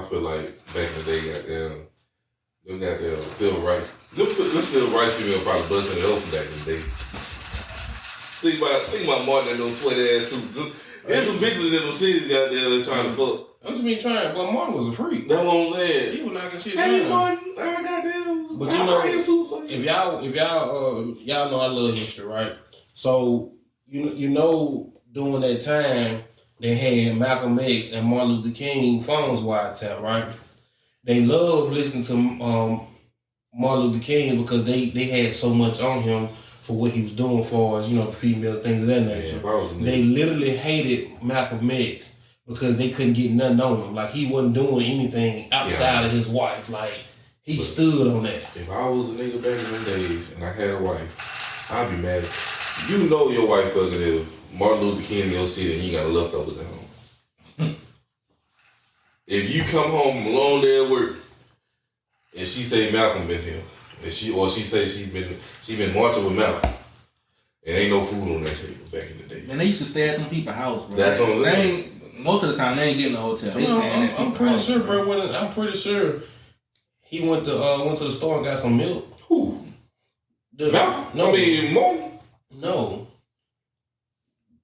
feel like back in the day, them goddamn civil rights, them civil rights female probably busting it open back in the day. Think about Martin and those sweaty ass suits. There's some bitches in them cities out there that's trying to fuck. I'm just mean trying. Well, Martin was a freak. That's what I'm saying. He was knocking shit Hey, down. Martin, I got this. But you know, if y'all know I love history, right? So you know, during that time, they had Malcolm X and Martin Luther King phones wiretapped, right? They loved listening to Martin Luther King because they had so much on him for what he was doing for us, females, things of that nature. They literally hated Malcolm X because they couldn't get nothing on him. Like, he wasn't doing anything outside of his wife. Like, he stood on that. If I was a nigga back in them days and I had a wife, I'd be mad. You know your wife fucking if Martin Luther King in your city and you got leftovers at home. If you come home alone there at work and she say Malcolm been here, and she say she been marching with Malcolm, and ain't no food on that table back in the day. Man, they used to stay at them people's house, bro. That's what I'm saying. Most of the time, they ain't getting a hotel. They staying at I'm pretty sure, bro. I'm pretty sure he went to the store and got some milk. Who? Malcolm? No, I mean Martin. No.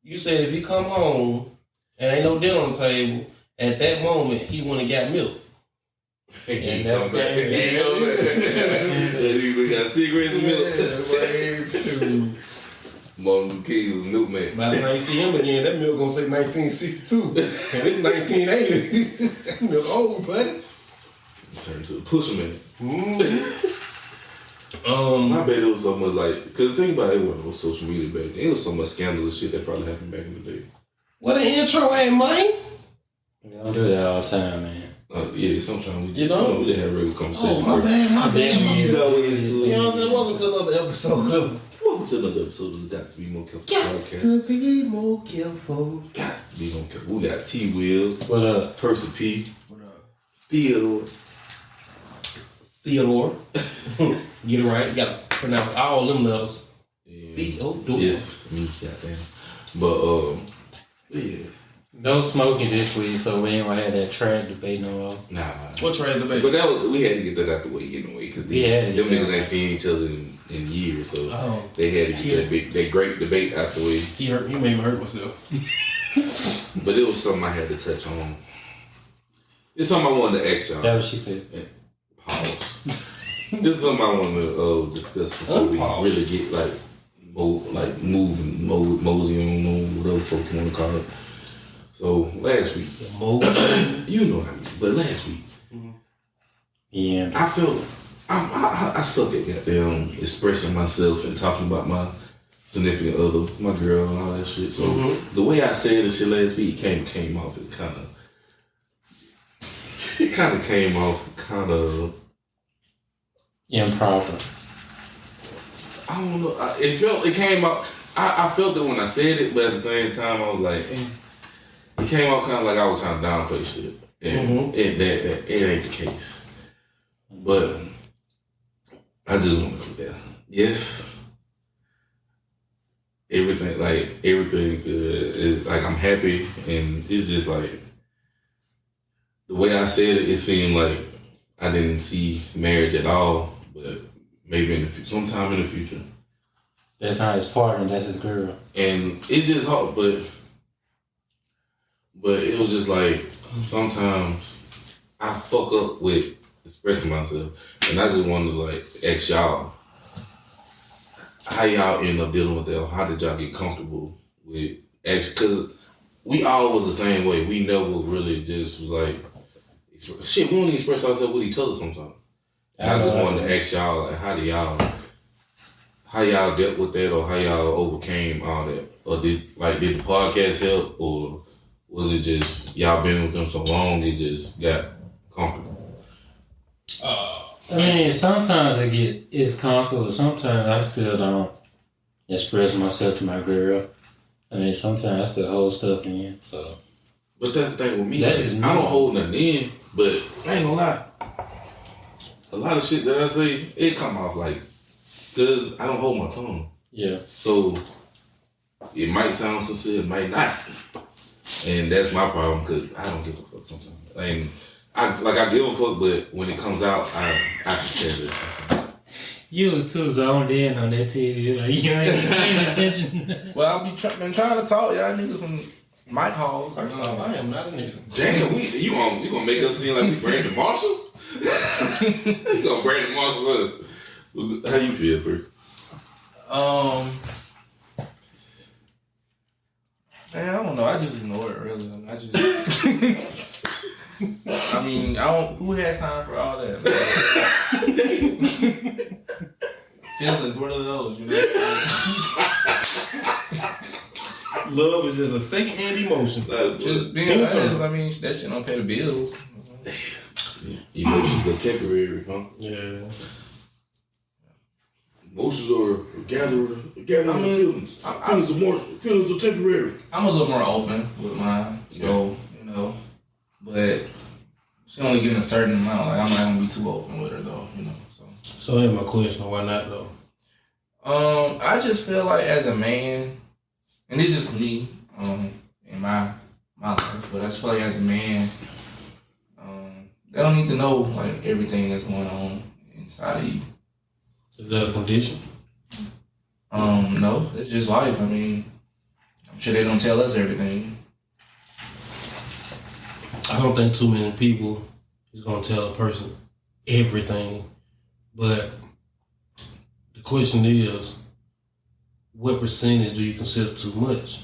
You said if he come home and ain't no dinner on the table, at that moment he went and got milk. And come back. We got cigarettes and milk. Martin Luther King was a milkman. By the time you see him again, that milk gonna say 1962. And it's 1980. That milk old, buddy. Turned to a pusherman. Mm-hmm. I bet it was so much like, because think about it, wasn't no social media back then. It was so much scandalous shit that probably happened back in the day. What an intro at, man? We don't do that all the time, man. Yeah, sometimes we You know? we just have regular conversations. Oh, my bad. Ease our way into You know what I'm saying? Welcome to another episode. Welcome to another episode of Got to Be More Careful. Got to be more careful. Got to be more careful. We got T Will, What up? Percy P, What up? Theodore. Get it right. You gotta pronounce all them letters. Theodore. Yes, me, goddamn. But yeah. No smoking this week, so we ain't gonna have that track debate no more. Nah. What trade debate? But we had to get that out the way anyway, because them niggas ain't seen each other in years, so they had to get that great debate out the way. You made me hurt myself. But it was something I had to touch on. It's something I wanted to ask y'all. That what she said. Pause. This is something I want to discuss before we really get moving, mosey on, whatever folks want to call it. So last week, you know what I mean, but last week, Yeah. I felt I suck at goddamn expressing myself and talking about my significant other, my girl, and all that shit. So the way I said this shit last week came off. It kind of came off improper. I don't know. It came out. I felt it when I said it, but at the same time, I was like, it came out kind of like I was trying to downplay shit, and it ain't the case. But I just want to clear. Yes, everything good. Like I'm happy, and it's just like the way I said it. It seemed like I didn't see marriage at all, but maybe sometime in the future. That's not his partner, that's his girl. And it's just hard, but it was just like sometimes I fuck up with expressing myself, and I just wanted to like ask y'all how y'all end up dealing with that, or how did y'all get comfortable with actually? Because we all was the same way. We never really just was like shit. We only express ourselves with each other sometimes. And I just wanted to ask y'all like, how y'all dealt with that, or how y'all overcame all that, or did the podcast help, or was it just y'all been with them so long it just got comfortable? I mean, sometimes it's comfortable. Sometimes I still don't express myself to my girl. I mean, sometimes I still hold stuff in. So, but that's the thing with me. That's like, just I don't hold nothing in, but I ain't gonna lie. A lot of shit that I say, it come off like, cause I don't hold my tongue. yeah. So it might sound sincere, it might not, and that's my problem. Cause I don't give a fuck sometimes. And I give a fuck, but when it comes out, I can tell it. You was too zoned in on that TV, like you ain't even paying attention. Well, been trying to talk y'all niggas some Mike Hall. First off, I am not a nigga. Damn, you gonna make us seem like we Brandon Marshall? You gonna Brandon Marshall us? How you feel, Bruce? Man, I don't know. I just ignore it, really. I mean, I don't. Who has time for all that? Man? Feelings, what are those? You know. Love is just a second-hand emotion. Just being honest. I mean, that shit don't pay the bills. Emotions are temporary, huh? Yeah. Emotions are gathering feelings. Feelings are temporary. I'm a little more open with mine, so you know. But she only getting a certain amount. Like I'm not gonna be too open with her though, you know. So that's my question. Why not though? I just feel like as a man, and this is me, in my life, but I just feel like as a man, they don't need to know like everything that's going on inside of you. Is that a condition? No, it's just life. I mean, I'm sure they don't tell us everything. I don't think too many people is gonna tell a person everything, but the question is, what percentage do you consider too much?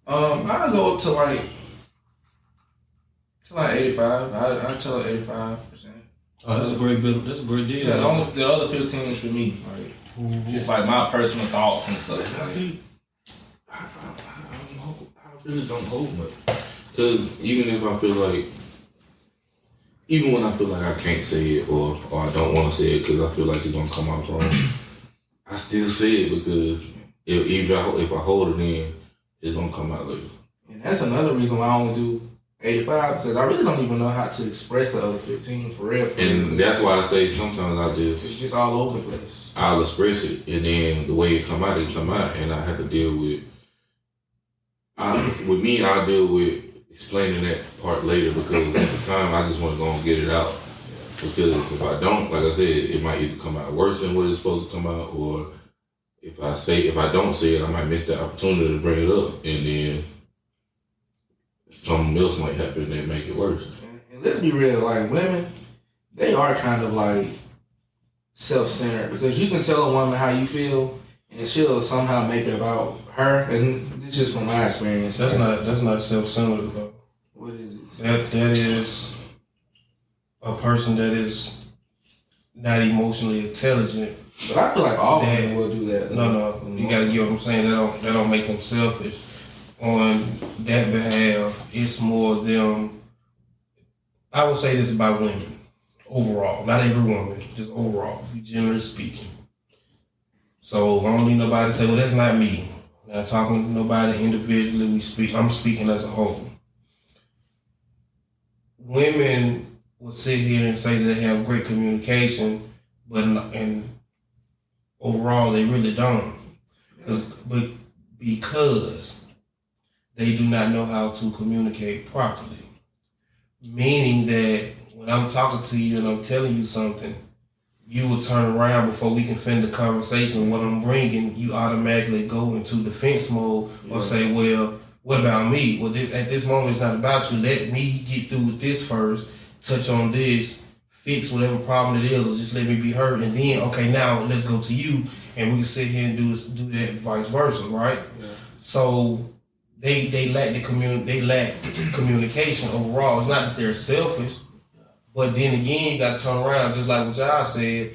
I go up to like 85. I tell her 85%. Oh, that's a great deal. Yeah, the other 15 is for me. Like, just like my personal thoughts and stuff. I really don't hold much. Because even if I feel like, even when I feel like I can't say it or I don't want to say it because I feel like it's going to come out wrong, I still say it because if I hold it in, it's going to come out later. And that's another reason why I only do 85 because I really don't even know how to express the other 15 for real. And that's why I say sometimes it's just all over the place. I'll express it, and then the way it come out, and I have to deal with. With me, I'll deal with explaining that part later because at the time I just want to go and get it out. Because if I don't, like I said, it might either come out worse than what it's supposed to come out, or if I don't say it, I might miss the opportunity to bring it up, and then something else might happen that make it worse. And let's be real, like women, they are kind of like self-centered because you can tell a woman how you feel and she'll somehow make it about her, and it's just from my experience. That's not self-centered though. What is it? That is a person that is not emotionally intelligent. But I feel like all women will do that. No, you gotta get what I'm saying. That don't make them selfish. On that behalf, it's more them. I would say this about women overall, not every woman, just overall, generally speaking. So I don't need nobody to say, well, that's not me. I'm not talking to nobody individually. I'm speaking as a whole. Women will sit here and say that they have great communication, and overall they really don't. But because they do not know how to communicate properly. Meaning that when I'm talking to you and I'm telling you something, you will turn around before we can finish the conversation. What I'm bringing, you automatically go into defense mode or say, well, what about me? Well, at this moment, it's not about you. Let me get through with this first, touch on this, fix whatever problem it is, or just let me be heard. And then, okay, now let's go to you, and we can sit here and do that vice versa, right? Yeah. So they lack communication overall. It's not that they're selfish, but then again, you got to turn around, just like what y'all said.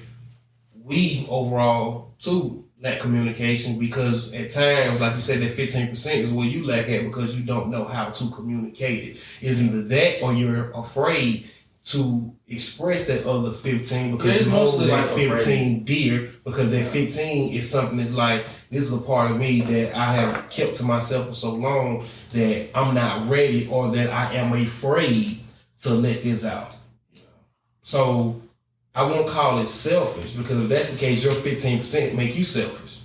We overall too lack communication because at times, like you said, that 15% is where you lack at because you don't know how to communicate it. It's either that or you're afraid to express that other 15 because you hold that 15 dear, because that 15 is something that's like, this is a part of me that I have kept to myself for so long that I'm not ready or that I am afraid to let this out. So I won't call it selfish because if that's the case, your 15% make you selfish.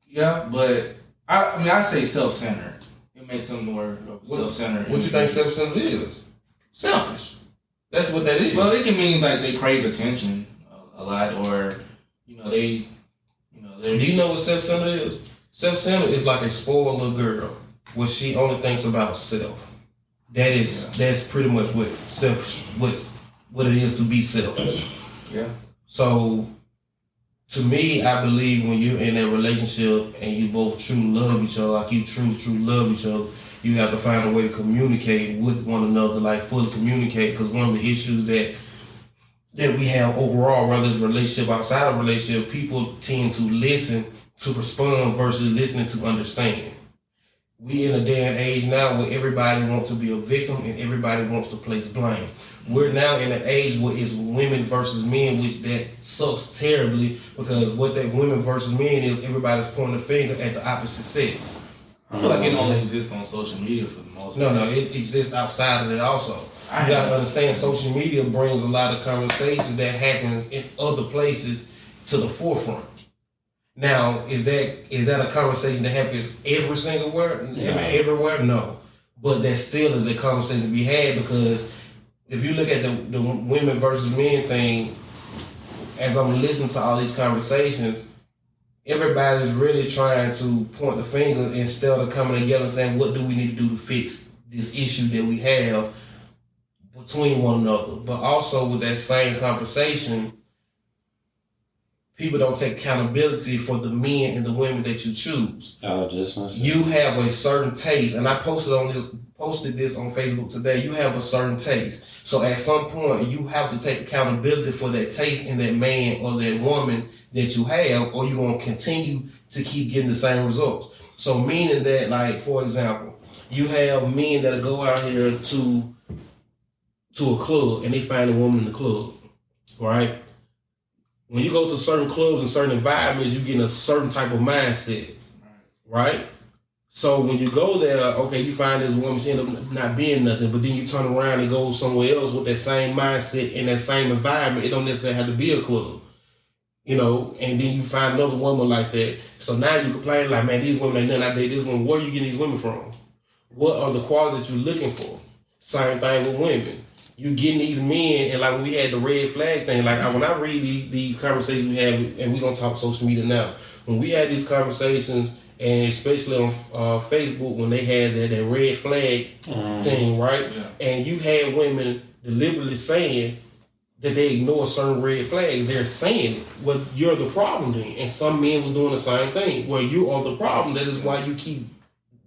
Yeah, but I say self-centered. It makes them more self-centered. What you think self-centered is? selfish. That's what that is. Well, it can mean like they crave attention a lot, or they. Do you know what self-centered is? Self-centered is like a spoiled little girl where she only thinks about self. That's pretty much what it is to be selfish. Yeah. So to me, I believe when you're in a relationship and you both truly love each other, like you truly love each other, you have to find a way to communicate with one another, like fully communicate. Because one of the issues that we have overall, whether it's relationship outside of relationship, people tend to listen to respond versus listening to understand. We in a day and age now where everybody wants to be a victim and everybody wants to place blame. We're now in an age where it's women versus men, which that sucks terribly because what that women versus men is, everybody's pointing the finger at the opposite sex. I feel like it only exists on social media for the most part. No, it exists outside of it also. You gotta understand social media brings a lot of conversations that happens in other places to the forefront. Now, is that a conversation that happens every single word? Everywhere? No. But that still is a conversation to be had because if you look at the women versus men thing, as I'm listening to all these conversations, everybody's really trying to point the finger instead of coming together and saying, what do we need to do to fix this issue that we have between one another? But also with that same conversation, people don't take accountability for the men and the women that you choose. Oh, just myself. You have a certain taste, and I posted this on Facebook today. You have a certain taste. So at some point, you have to take accountability for that taste in that man or that woman that you have, or you're going to continue to keep getting the same results. So meaning that, like, for example, you have men that go out here to a club and they find a woman in the club, right? When you go to certain clubs and certain environments, you get in a certain type of mindset, right? So when you go there, okay, you find this woman, she end up not being nothing, but then you turn around and go somewhere else with that same mindset in that same environment. It don't necessarily have to be a club, and then you find another woman like that. So now you complain like, man, these women ain't nothing. I date this woman. Where are you getting these women from? What are the qualities you're looking for? Same thing with women. You getting these men, and like when we had the red flag thing, like when I read these conversations we have, and we're gonna talk social media now. When we had these conversations, and especially on Facebook when they had that red flag thing, right? Yeah. And you had women deliberately saying that they ignore certain red flags. They're saying it. Well, you're the problem then. And some men was doing the same thing. Well, you are the problem. That is why you keep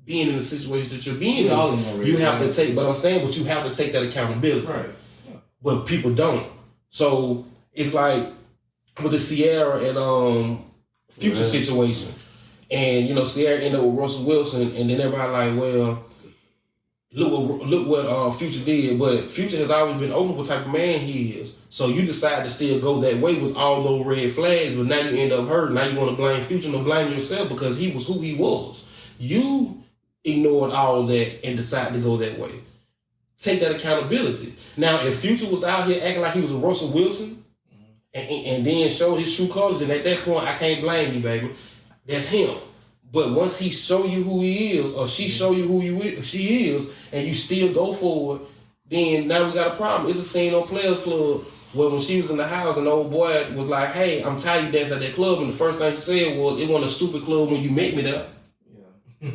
being in the situation that you're being in. You have to take, but I'm saying, but you have to take that accountability. Right. Yeah. But people don't. So it's like with the Sierra and Future situation. And Sierra ended up with Russell Wilson, and then everybody like, well, look what Future did. But Future has always been open what type of man he is. So you decide to still go that way with all those red flags, but now you end up hurt. Now you want to blame Future, no, blame yourself because he was who he was. You ignored all that and decided to go that way. Take that accountability. Now, if Future was out here acting like he was a Russell Wilson and then showed his true colors, then at that point, I can't blame you, baby. That's him. But once he show you who he is, or she show you who she is, and you still go forward, then now we got a problem. It's a scene on Players Club where when she was in the house, an old boy was like, hey, I'm tired of you dancing at that club. And the first thing she said was, it wasn't a stupid club when you met me there. Yeah.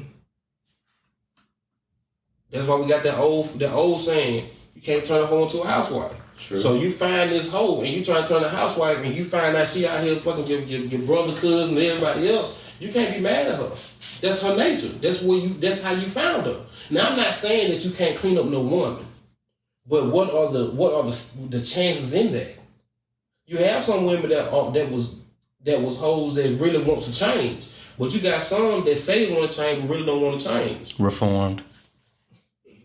That's why we got that old saying, you can't turn a hoe into a housewife. True. So you find this hoe and you try to turn a housewife and you find out she out here fucking your brother, cousin, and everybody else. You can't be mad at her. That's her nature. That's how you found her. Now I'm not saying that you can't clean up no woman, but what are the chances in that? You have some women that was hoes that really want to change, but you got some that say they want to change but really don't want to change. Reformed.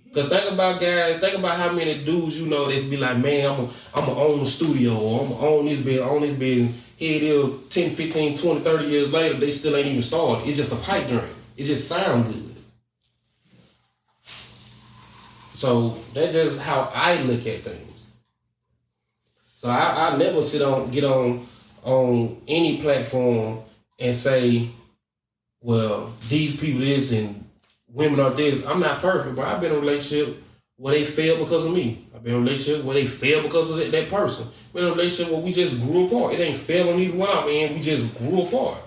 Because think about how many dudes that's be like, man, I'm going to own the studio, or I'm going to own this business. Here it is, 10, 15, 20, 30 years later, they still ain't even started. It's just a pipe dream. It just sounds good. So that's just how I look at things. So I never get on any platform and say, well, these people this and women are this. I'm not perfect, but I've been in a relationship where they fail because of me. I've been in a relationship where they fail because of that person. I've been in a relationship where we just grew apart. It ain't fail on either one of me, we just grew apart.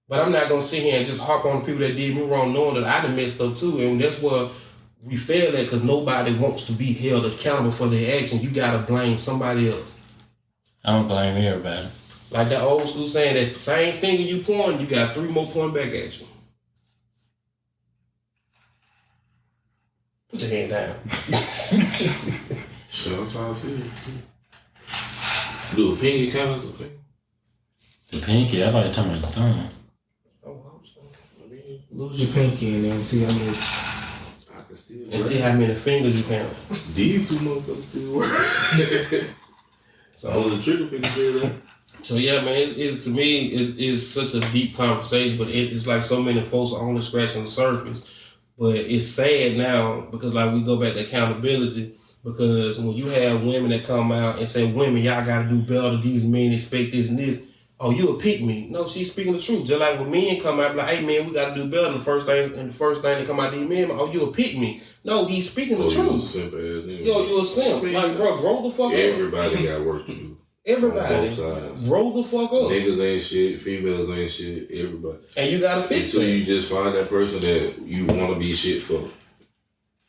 But I'm not gonna sit here and just harp on the people that did me wrong, knowing that I done messed up too. And that's where we fail at, because nobody wants to be held accountable for their actions. You gotta blame somebody else. I don't blame everybody. Like that old school saying, that same finger you pointing, you got 3 more pointing back at you. Put your hand down. Shit, I'm trying to see it. Do a pinky count as a finger? The pinky, I like talking about the thumb. Oh, I hope so. I mean, Lose your pinky and then see how many. I can still and see how many fingers you count. These 2 motherfuckers still work. So, Only the trigger finger still there. So yeah, man, it's to me, it's such a deep conversation, but it's like so many folks are only scratching the surface. But it's sad now, because like we go back to accountability, because when you have women that come out and say, women, y'all gotta do better, these men expect this and this, oh, you a pick me. No, she's speaking the truth. Just like when men come out, like, hey man, we gotta do better. And the first thing that come out these men, oh, you a pick me. No, he's speaking the You a truth. simp ass nigga. Yo, you a simp. Like, bro, grow the fuck up. Everybody got work to do. Everybody. On both sides. Grow the fuck up. Niggas ain't shit, females ain't shit, everybody. And you gotta fix Until it. you just find that person that you want to be shit for.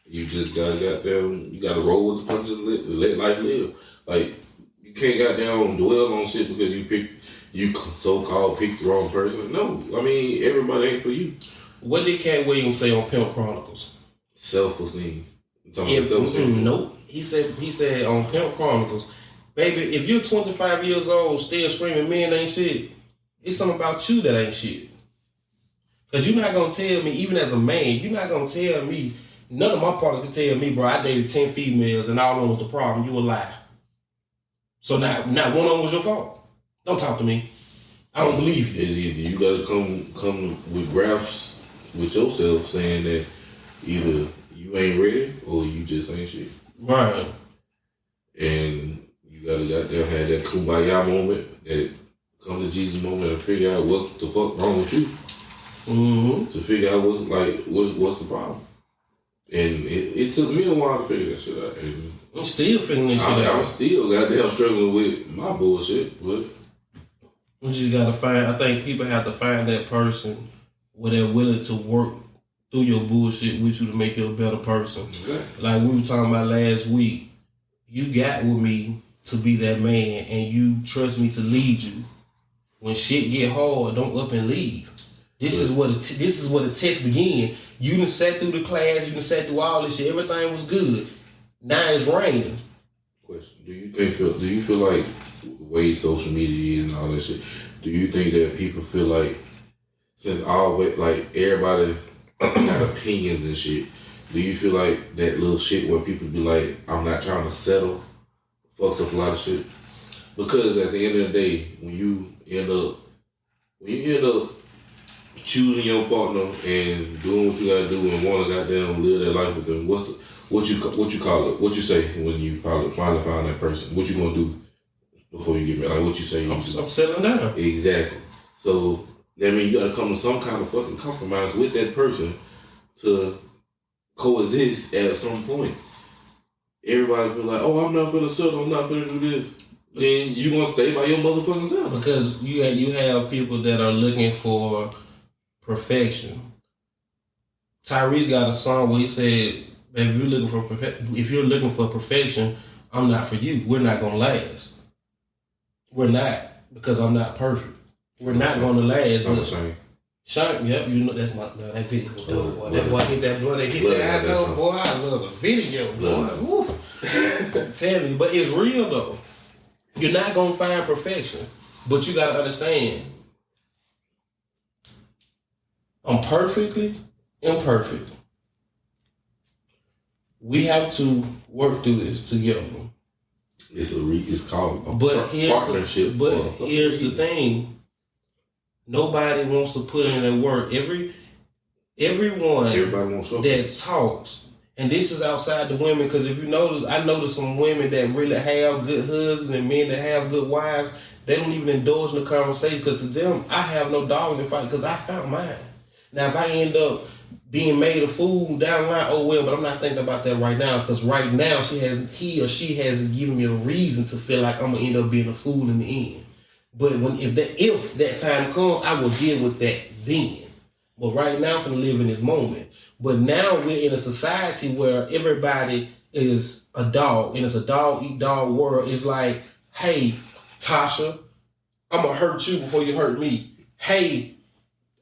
You just gotta you gotta roll with the punches and let life live. Like, you can't goddamn dwell on shit because you so-called picked the wrong person. No, I mean, everybody ain't for you. What did Cat Williams say on Pimp Chronicles? Self-esteem. I'm talking about self-esteem. Nope. He said on Pimp Chronicles, baby, if you're 25 years old still screaming men ain't shit, it's something about you that ain't shit. Because you're not going to tell me, even as a man, you're not going to tell me, none of my partners can tell me, bro, I dated 10 females and all of them was the problem. You a lie. So now one of them was your fault. Don't talk to me. I don't believe you. It's either you gotta come with graphs with yourself saying that either you ain't ready or you just ain't shit. Right. And you gotta goddamn have that kumbaya moment, that come to Jesus moment, and figure out what the fuck wrong with you. Mm-hmm. To figure out what's the problem. And it took me a while to figure that shit out. And I'm still figuring this shit I'm out. still goddamn struggling with my bullshit, but You just gotta find, I think people have to find that person where they're willing to work through your bullshit with you to make you a better person. exactly. Like we were talking about last week, you got with me to be that man and you trust me to lead you. When shit get hard, don't up and leave. This is where the test begin. You done sat through the class, you done sat through all this shit, everything was good. Now it's raining. Question: Do you feel like the way social media is and all that shit? Do you think that people feel like, since always like everybody got opinions and shit, do you feel like that little shit where people be like, I'm not trying to settle, fucks up a lot of shit? Because at the end of the day, when you end up choosing your partner and doing what you gotta do and want to goddamn live that life with them, what you call it? What you say when you finally find that person? What you gonna do before you get married? Like what you say? I'm settling down. Exactly. So that means you gotta come to some kind of fucking compromise with that person to coexist at some point. Everybody feel like, oh, I'm not gonna settle, I'm not gonna do this. Then you gonna stay by your motherfucking self. Because you have people that are looking for perfection. Tyrese got a song where he said, "Baby, if you're looking for perfection, I'm not for you. We're not gonna last. We're not, because I'm not perfect. We're not gonna last." I'm saying. Shine, yep, you know that's that video was dope, boy. That Love boy it. hit that boy, they hit Love that. I that know, song. boy. I love the video, boy. Love Woo. Tell me, but it's real though. You're not gonna find perfection, but you gotta understand. I'm perfectly imperfect. We have to work through this together. It's called a But partnership. here's the thing. Nobody wants to put in that work. Everyone Everybody wants something. that talks, and this is outside the women, because if you notice, I noticed some women that really have good husbands and men that have good wives, they don't even indulge in the conversation, because to them, I have no dog in the fight because I found mine. Now, if I end up being made a fool down the line. Oh well, but I'm not thinking about that right now because right now he or she hasn't given me a reason to feel like I'm gonna end up being a fool in the end. But if that time comes, I will deal with that then. But right now, I'm gonna live in this moment. But now we're in a society where everybody is a dog, and it's a dog eat dog world. It's like, hey, Tasha, I'm gonna hurt you before you hurt me. Hey,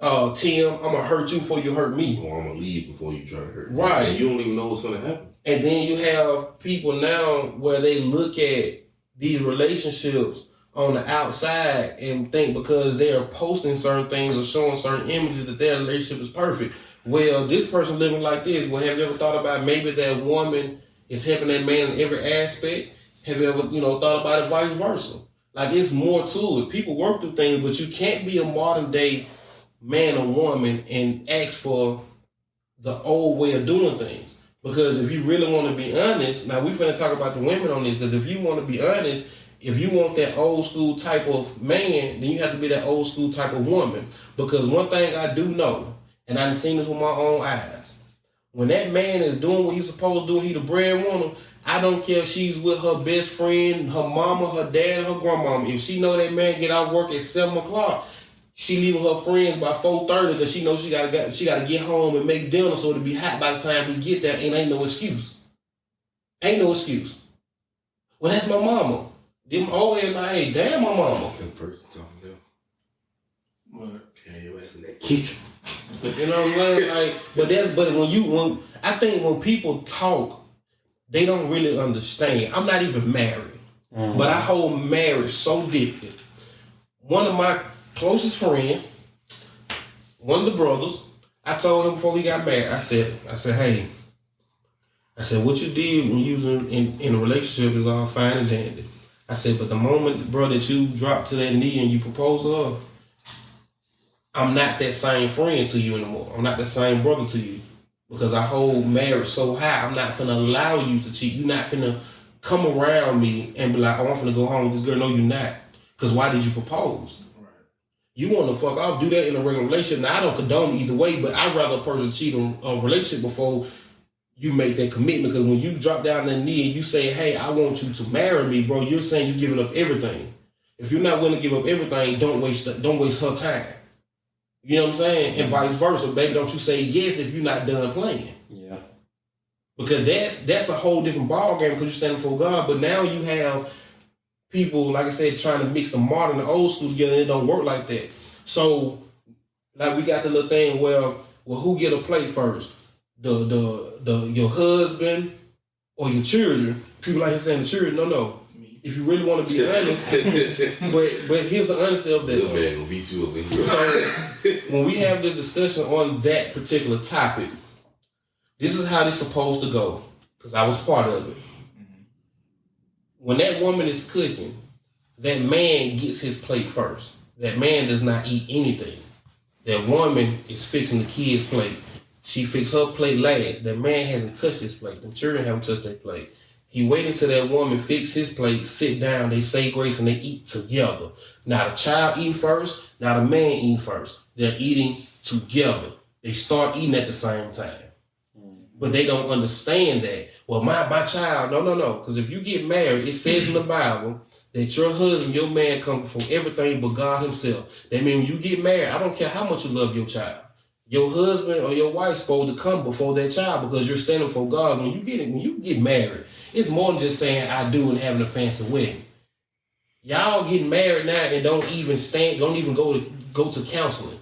Tim, I'm gonna hurt you before you hurt me. Or I'm gonna leave before you try to hurt me. Right. And you don't even know what's gonna happen. And then you have people now where they look at these relationships on the outside and think because they're posting certain things or showing certain images that their relationship is perfect. Well, this person living like this. Well, have you ever thought about maybe that woman is helping that man in every aspect? Have you ever, thought about it vice versa? Like, it's more to it. People work through things, but you can't be a modern day man or woman and ask for the old way of doing things. Because if you really want to be honest, now we're going to talk about the women on this, because if you want to be honest, if you want that old school type of man, then you have to be that old school type of woman. Because one thing I do know, and I've seen this with my own eyes, when that man is doing what he's supposed to do, he the breadwinner, I don't care if she's with her best friend, her mama, her dad, her grandmama. If she know that man get out of work at 7 o'clock, she leaving her friends by 4:30 because she knows she gotta get home and make dinner so it'll be hot by the time we get there, and ain't no excuse. Ain't no excuse. Well, that's my mama. Them always like, hey, damn my mama. That person talking to them. What? Carry your ass in that kitchen. You know what I'm saying? Like, but I think when people talk, they don't really understand. I'm not even married, but I hold marriage so deeply. One of my closest friends, one of the brothers, I told him before he got married, I said, hey, what you did when you was in a relationship is all fine and dandy. I said, but the moment, bro, that you dropped to that knee and you proposed to her, I'm not that same friend to you anymore. I'm not that same brother to you. Because I hold marriage so high, I'm not finna allow you to cheat. You're not finna come around me and be like, oh, I'm finna go home with this girl. No, you're not. Because why did you propose? Right. You want to fuck off, do that in a regular relationship. Now, I don't condone either way, but I'd rather a person cheat on a relationship before you make that commitment. Because when you drop down that knee and you say, hey, I want you to marry me, bro, you're saying you're giving up everything. If you're not willing to give up everything, don't waste her time. You know what I'm saying? And vice versa. Baby, don't you say yes if you're not done playing. Yeah. Because that's a whole different ball game because you're standing for God. But now you have people, like I said, trying to mix the modern and the old school together, and it don't work like that. So, like, we got the little thing, well, who get a plate first? Your husband or your children? People like saying the children. No. If you really want to be honest, but here's the honesty of that. Little man gonna beat you up in here. So when we have this discussion on that particular topic, this is how it's supposed to go. Because I was part of it. Mm-hmm. When that woman is cooking, that man gets his plate first. That man does not eat anything. That woman is fixing the kid's plate. She fixed her plate last. That man hasn't touched his plate. The children haven't touched their plate. He waited till that woman fix his plate, sit down, they say grace, and they eat together. Not a child eating first, not a man eating first. They're eating together. They start eating at the same time. But they don't understand that. Well, my child, no. Because if you get married, it says in the Bible that your husband, your man, comes before everything but God himself. That means when you get married, I don't care how much you love your child. Your husband or your wife's supposed to come before that child because you're standing for God. When you get married, it's more than just saying I do and having a fancy wedding. Y'all getting married now and don't even go to counseling.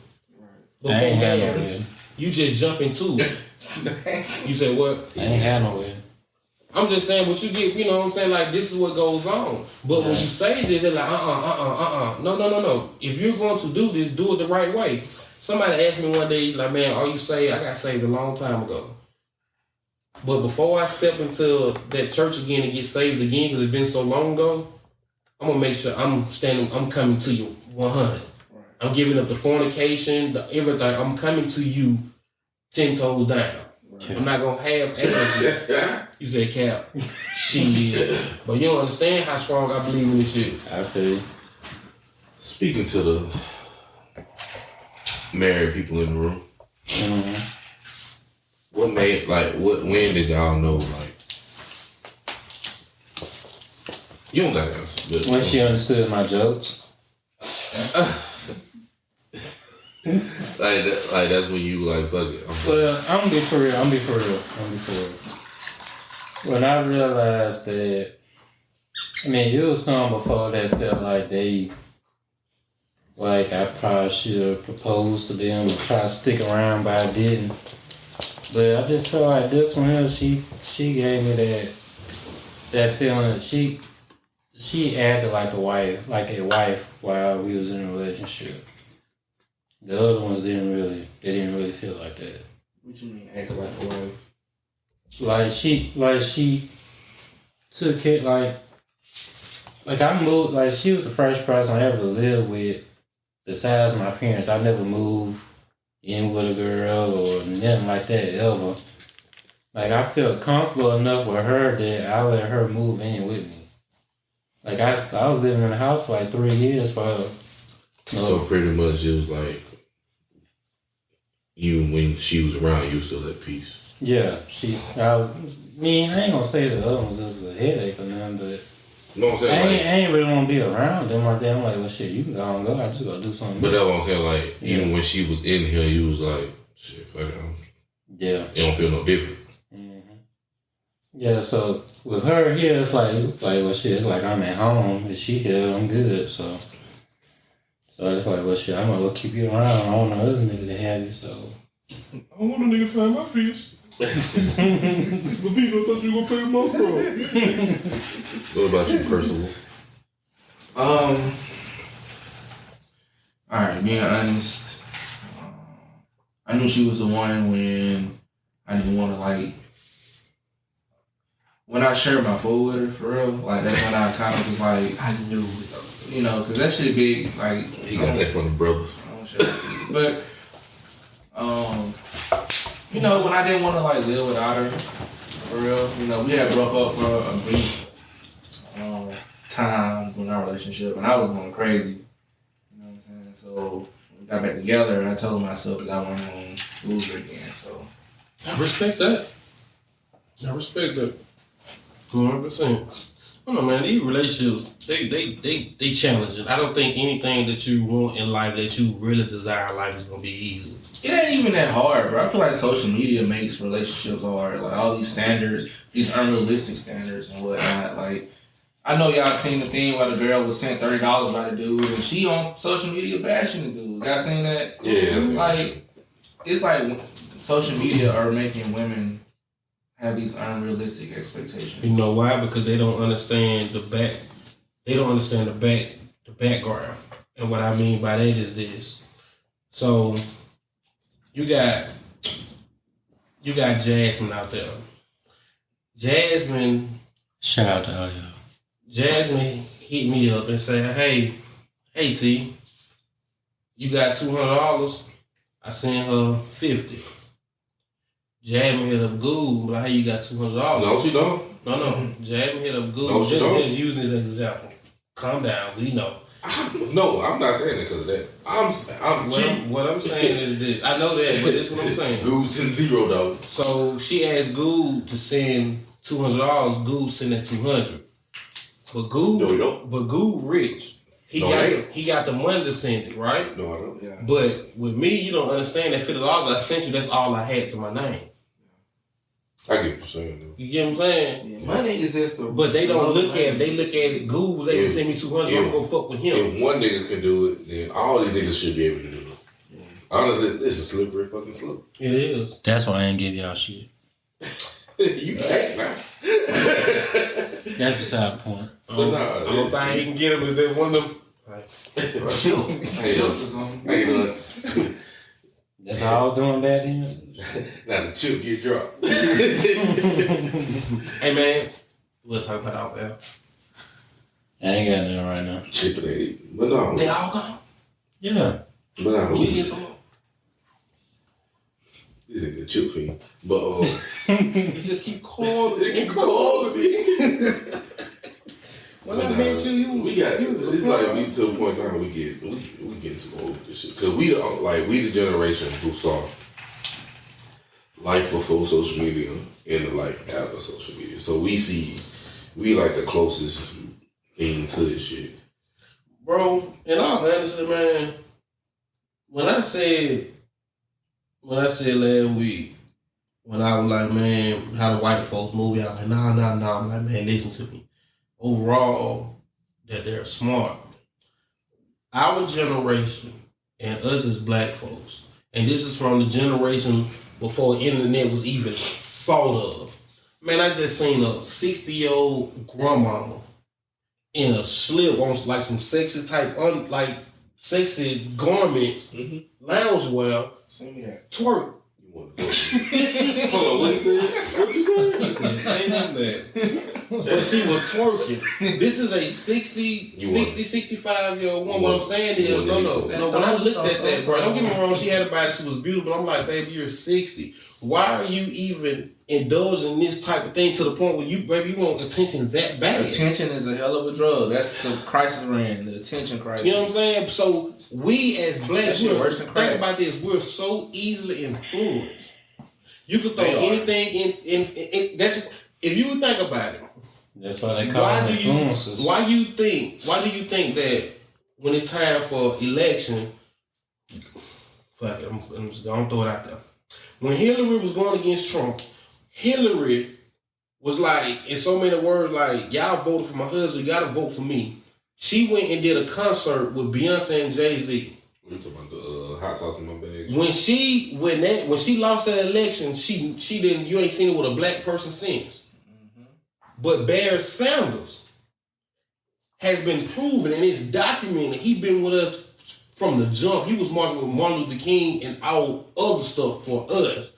Before marriage, you just jump into it. You say what? I ain't had no way. I'm just saying what you get, you know what I'm saying? Like, this is what goes on. But when you say this, they're like, No. If you're going to do this, do it the right way. Somebody asked me one day, like, man, are you saved? I got saved a long time ago. But before I step into that church again and get saved again, because it's been so long ago, I'm going to make sure I'm coming to you 100. Right. I'm giving up the fornication, everything. I'm coming to you 10 toes down. Right. I'm not going to have ass. You said cap. Shit. But you don't understand how strong I believe in this shit. I feel you. Speaking to the married people in the room, What made when did y'all know like you don't gotta answer, but When she understood my jokes. like that's when you like fuck it. Well, I'm gonna be for real. When I realized that, I mean, it was some before that felt like I probably should have proposed to them and try to stick around, but I didn't. But I just felt like this one here, she gave me that feeling that she acted like a wife while we was in a relationship. The other ones didn't really feel like that. What you mean, acting like a wife? Like she took it like I moved, like she was the first person I ever lived with besides my parents. I never moved in with a girl or nothing like that ever. Like I felt comfortable enough with her that I let her move in with me. Like I was living in the house for like 3 years for her. So pretty much it was like you when she was around, you was still at peace. Yeah, I ain't gonna say the other one was just a headache or nothing, but You know what I'm saying? I ain't really want to be around them like that. I'm like, well, shit, you can go and go. I just gotta do something. But that's what I'm saying. Like even Yeah. when she was in here, you was like, shit, fuck it. Yeah. It don't feel no different. Mm-hmm. Yeah. So with her here, it's like, well, shit. It's like I'm at home. If she here, I'm good. So it's like, well, shit. I might as well keep you around. I don't know other nigga to have you. So I don't want a nigga to find my fish. But people thought you were gonna pay my fraud. What about you, Percival? Alright, being honest, I knew she was the one when I didn't want to when I shared my food with her, for real, like that's when I kind of was like, I knew it. you know, because that shit big, like. He got that from the brothers. I don't share my food. But, you know, when I didn't want to live without her, for real, you know, we had broke up for a brief time in our relationship, and I was going crazy. You know what I'm saying? So we got back together, and I told myself that I wasn't going to lose her again. So I respect that. 100%. I don't know, man. These relationships, they challenging. I don't think anything that you want in life that you really desire in life is gonna be easy. it ain't even that hard, bro. I feel like social media makes relationships hard. Like all these standards, these unrealistic standards and whatnot. Like I know y'all seen the thing where the girl was sent $30 by the dude, and she on social media bashing the dude. Y'all seen that? Yeah. It's like social media are making women have these unrealistic expectations. You know why? Because they don't understand the background. And what I mean by that is this. So you got Jasmine out there. shout out to all y'all. Jasmine hit me up and said, hey T, you got $200? I sent her $50. Jasmine hit up Google, like, hey, you got $200? No, she don't. No. Jasmine hit up Google. No, she don't. Just using this as an example. Calm down. We know. No, I'm not saying it because of that. I'm cheap. What I'm saying is this. I know that, but this is what I'm saying. Goose and $0. So she asked Google to send $200. Google sent her $200. But Google, No, he don't. But Google rich. He got the money to send it, right? No, I don't. Yeah. But with me, you don't understand that $50 I sent you. That's all I had to my name. I get what you're saying, though. You get what I'm saying? Yeah, money is just the. But they don't look at it. They look at it. Google was able to send me $200. So I'm gonna go fuck with him. If one nigga can do it, then all these niggas should be able to do it. Yeah. Honestly, it's a slippery fucking slope. It is. That's why I ain't give y'all shit. You can't, man. That's beside the point. I don't think he can get him. Is that one of them? Like, Chips or something. Ain't none. That's all I was doing back then. Now the chip get dropped. hey man, we'll talk about all that. I ain't got nothing right now. Chip it ain't it. But no. They all gone. Yeah. But no. You get some more. This ain't the chip fiend. But You just keep calling. they can call me. When I met you, we got it's like we to the point now we getting too old for this shit. Cause we the generation who saw life before social media and the life after social media. So we like the closest thing to this shit. Bro, in all honesty, man, when I said last week, when I was like, man, how the white folks move, I was like, nah. I'm like, man, listen to me. Overall, that they're smart. Our generation and us as black folks, and this is from the generation before internet was even thought of. Man, I just seen a 60-year-old grandmama in a slip on like some sexy type, sexy garments, loungewear, Send me that. twerk. You want to hold on, what you said? What you said? He said, say none of that. But she was twerking. This is a 65-year-old woman. What I'm saying is, no. When I looked at that, bro, don't get me wrong, she had a body, she was beautiful. I'm like, baby, you're 60. Why are you even indulging this type of thing to the point where you want attention that bad? Attention is a hell of a drug. That's the crisis we're in, the attention crisis. You know what I'm saying? So we as blacks, That shit worse than crack. think about this, we're so easily influenced. You could throw They are. anything in that's if you think about it. That's why they call them influencers. Why do you think that when it's time for election, fuck it, I'm just gonna throw it out there. When Hillary was going against Trump, Hillary was like, in so many words, like, y'all voted for my husband, you gotta vote for me. She went and did a concert with Beyonce and Jay-Z. We talking about the hot sauce in my bag. When she lost that election, she didn't. You ain't seen it with a black person since. But Barry Sanders has been proven and it's documented. He been with us from the jump. He was marching with Martin Luther King and all other stuff for us.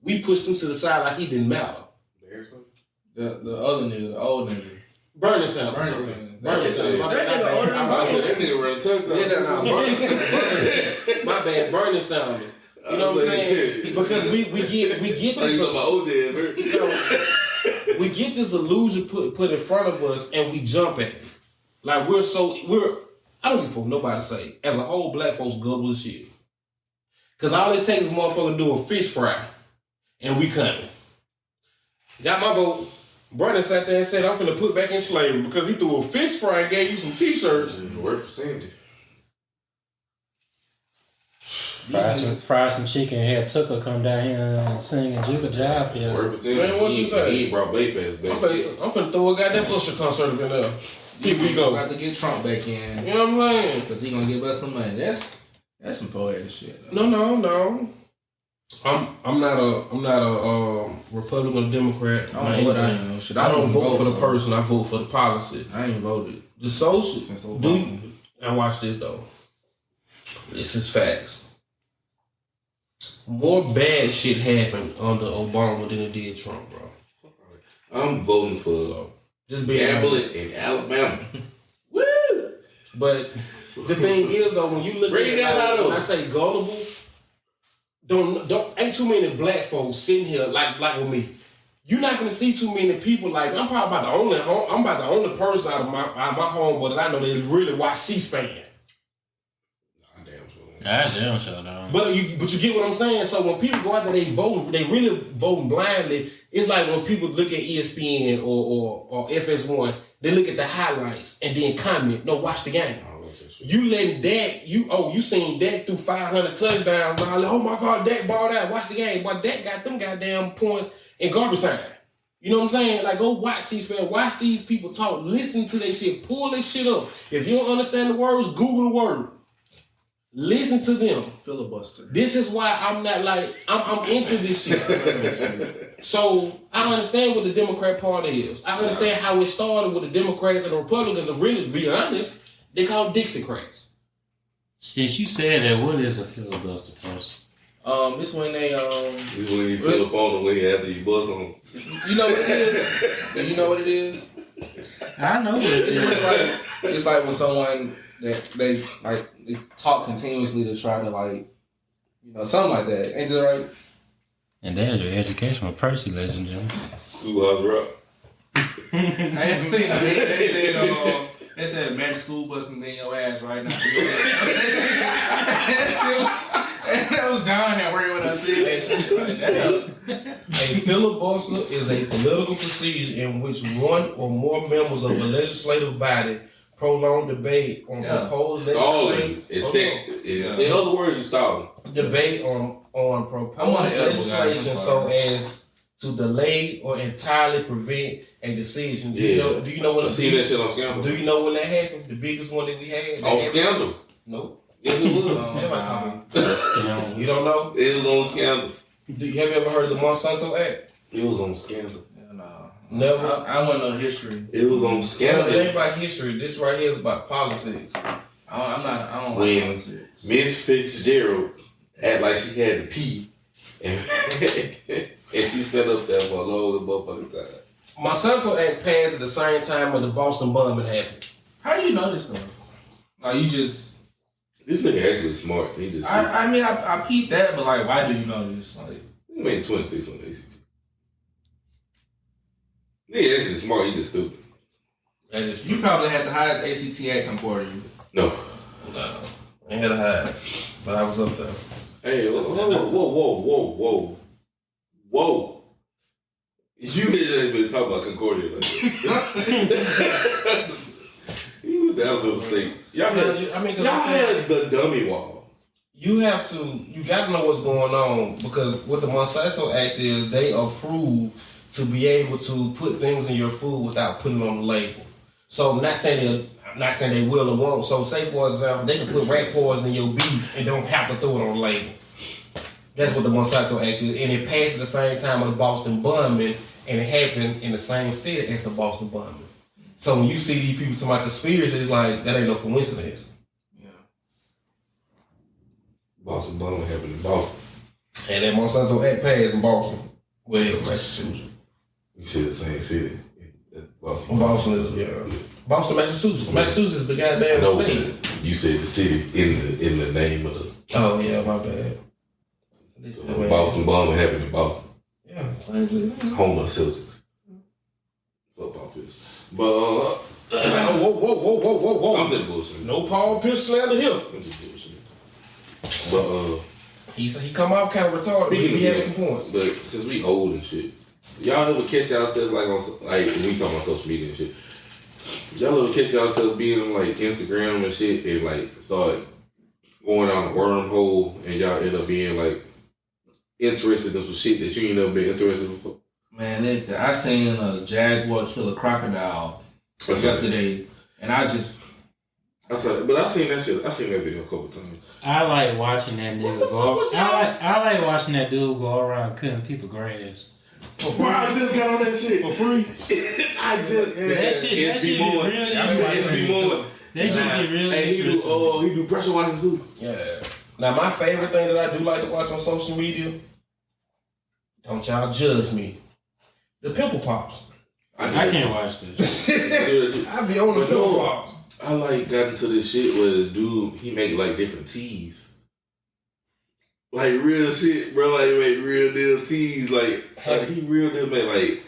We pushed him to the side like he didn't matter. The other nigga, the old nigga. Bernie Sanders. Bernie Sanders. That nigga older than me. That nigga run a touchdown. My bad, Bernie Sanders. You know what I'm saying? Because we get this. We get this illusion put in front of us and we jump at it. Like I don't give a fuck nobody say. As a whole, black folks gullible as shit. Cause all it takes is a motherfucker to do a fish fry and we coming. Got my vote. Bernie sat there and said, I'm finna put back in slavery because he threw a fish fry and gave you some t-shirts. Work for Sandy. Fry some chicken and had Tucker come down here and sing and juke a jive for you. Work for Sandy. Man, what you say? He brought Bayface back. I'm finna throw a goddamn Usher concert up in there. Here we go. About to get Trump back in. You know what I'm saying? Because he gonna give us some money. That's some poetic shit. No. I'm not a Republican or Democrat. I don't know what I am. Shit, I don't vote for the so person. I vote for the policy. I ain't voted. The social. Since Obama. Dude, now watch this though. This is facts. More bad shit happened under Obama than it did Trump, bro. I'm voting for Just be gambling in Alabama. Woo! But the thing is though, when you look Bring at that like, out. when I say gullible, don't ain't too many black folks sitting here like with me. You're not gonna see too many people like I'm probably about the only person out of my homeboy that I know that really watch C-SPAN. Damn sure though. But you get what I'm saying. So when people go out there, they really voting blindly. It's like when people look at ESPN or FS1, they look at the highlights and then comment. No, watch the game. You letting Dak, you seen Dak through 500 touchdowns. Like, oh my God, Dak balled out. Watch the game. But Dak got them goddamn points in garbage time. You know what I'm saying? Like, go watch C-SPAN. Watch these people talk. Listen to their shit. Pull this shit up. If you don't understand the words, Google the word. Listen to them. Filibuster. This is why I'm not like, I'm into this shit. So I understand what the Democrat Party is. I understand how it started with the Democrats and the Republicans. And really, to be honest, they call Dixiecrats. Since you said that, what is a filibuster person? It's when they This when you fill up on the way after you buzz on. you know what it is? Do you know what it is? I know it. It's like when someone that they talk continuously to try to something like that. Ain't that right? And there's your educational Percy, ladies and gentlemen. Schoolhouse Rock. I haven't seen it. They said magic school busting in your ass right now. That was down that word when I said that shit. Damn. A filibuster is a political procedure in which one or more members of a legislative body prolong debate on proposed Stalling. legislation. In other words, you stalling. Debate on proposed legislation so as to delay or entirely prevent a decision. Do you know what? I see that shit on Scandal. Do you know when that happened? The biggest one that we had. On Scandal. Nope. Yes, it was. What am I talking? You don't know? It was on Scandal. Have you ever heard of the Monsanto Act? It was on Scandal. No. Never. I want no history. It was on It Scandal. ain't about history. This right here is about politics. I don't When like politics. Miss Fitzgerald act like she had to pee, and, and she sat up there for a long motherfucking time. Monsanto Act passed at the same time when the Boston bombing happened. How do you know this though? Like you just. This nigga actually smart. He just I mean, I peeped that, but like, why do you know this? Like, he made 26 on the ACT. Nigga actually smart. He just stupid. That is you probably had the highest ACT at Concordia. No. No, I had a highs, but I was up there. Hey, whoa. You bitches ain't been talking about Concordia like that. You went to Alabama State. Y'all had the dummy wall. You got to know what's going on because what the Monsanto Act is, they approve to be able to put things in your food without putting it on the label. So I'm not saying they will or won't. So say for example, they can put rat poison in your beef and don't have to throw it on the label. That's what the Monsanto Act is, and it passed at the same time of the Boston bombing, and it happened in the same city as the Boston bombing. So when you see these people talking about conspiracy, it's like that ain't no coincidence. Yeah. Boston bombing happened in Boston. And that Monsanto Act passed in Boston. Well, Massachusetts. You said the same city. Boston. Boston is Boston, Massachusetts. Massachusetts is the goddamn state. You said the city in the name of the. Oh yeah, my bad. Boston bombing happened in Boston. Yeah, same thing. Home of the Celtics. Football pitch. But whoa. I'm just bullshit. No Paul Pierce slander here. I'm just bullshit. But he come out kind of retarded. But he having some points. But since we old and shit, y'all ever catch yourself like on like when we talk about social media and shit? Y'all ever catch yourself being on like Instagram and shit and like start going down a wormhole and y'all end up being like interested in some shit that you ain't never been interested in before? Man, I seen a jaguar kill a crocodile yesterday, and I seen that shit. I seen that video a couple times. I like watching that nigga go. I like watching that dude go around cutting people grass. Bro, I just got on that shit for free. That shit be real. That shit be real. And he do pressure washing too. Yeah. Now my favorite thing that I do like to watch on social media, don't y'all judge me, the pimple pops. I can't watch this. I be on the pimple pops. I like got into this shit where this dude, he make like different teas. Like real shit, bro. Like he make real deal teas. Like he real deal make like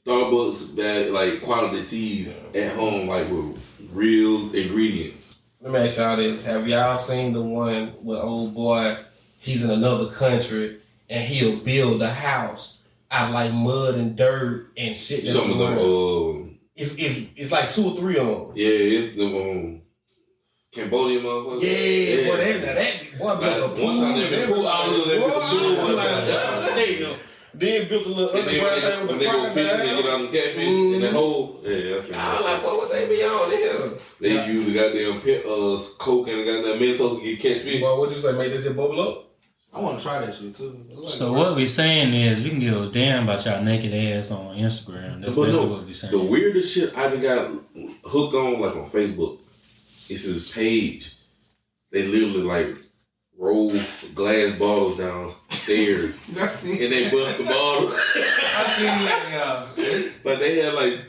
Starbucks bad like quality teas at home, like with real ingredients. Let me ask y'all this: have y'all seen the one with old boy? He's in another country and he'll build a house out of like mud and dirt and shit. That's it's like 2 or 3 of them. Yeah, it's the Cambodian motherfucker. Yeah, boy, that boy built a pool. One time they been cool. Then built a little underground thing with when they go fishing, they get out them catfish in the hole. Yeah, that's I was like, what would they be on here? They use the goddamn Coke and the goddamn Mentos to get catfish. Well, what'd you say? Make this shit bubble up? I want to try that shit too. So what we saying is we can give a damn about y'all naked ass on Instagram. That's basically what we saying. The weirdest shit I done got hooked on, like on Facebook, it's this page. They literally like roll glass bottles downstairs and they bust the bottle. I seen that, yeah. But they had like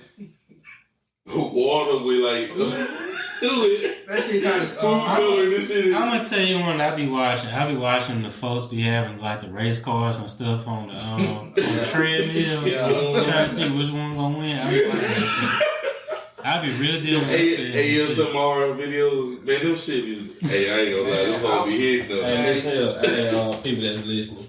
water with like that shit kind of food color and shit. I'm gonna tell you one I be watching. I be watching the folks be having like the race cars and stuff on the treadmill. Yeah. Trying to see which one gonna win. I be watching that shit. I be real deal with ASMR videos, man, them shit is. Hey, I ain't gonna lie, them hoes be hitting though. Hey, listen here. Hey, people that's listening.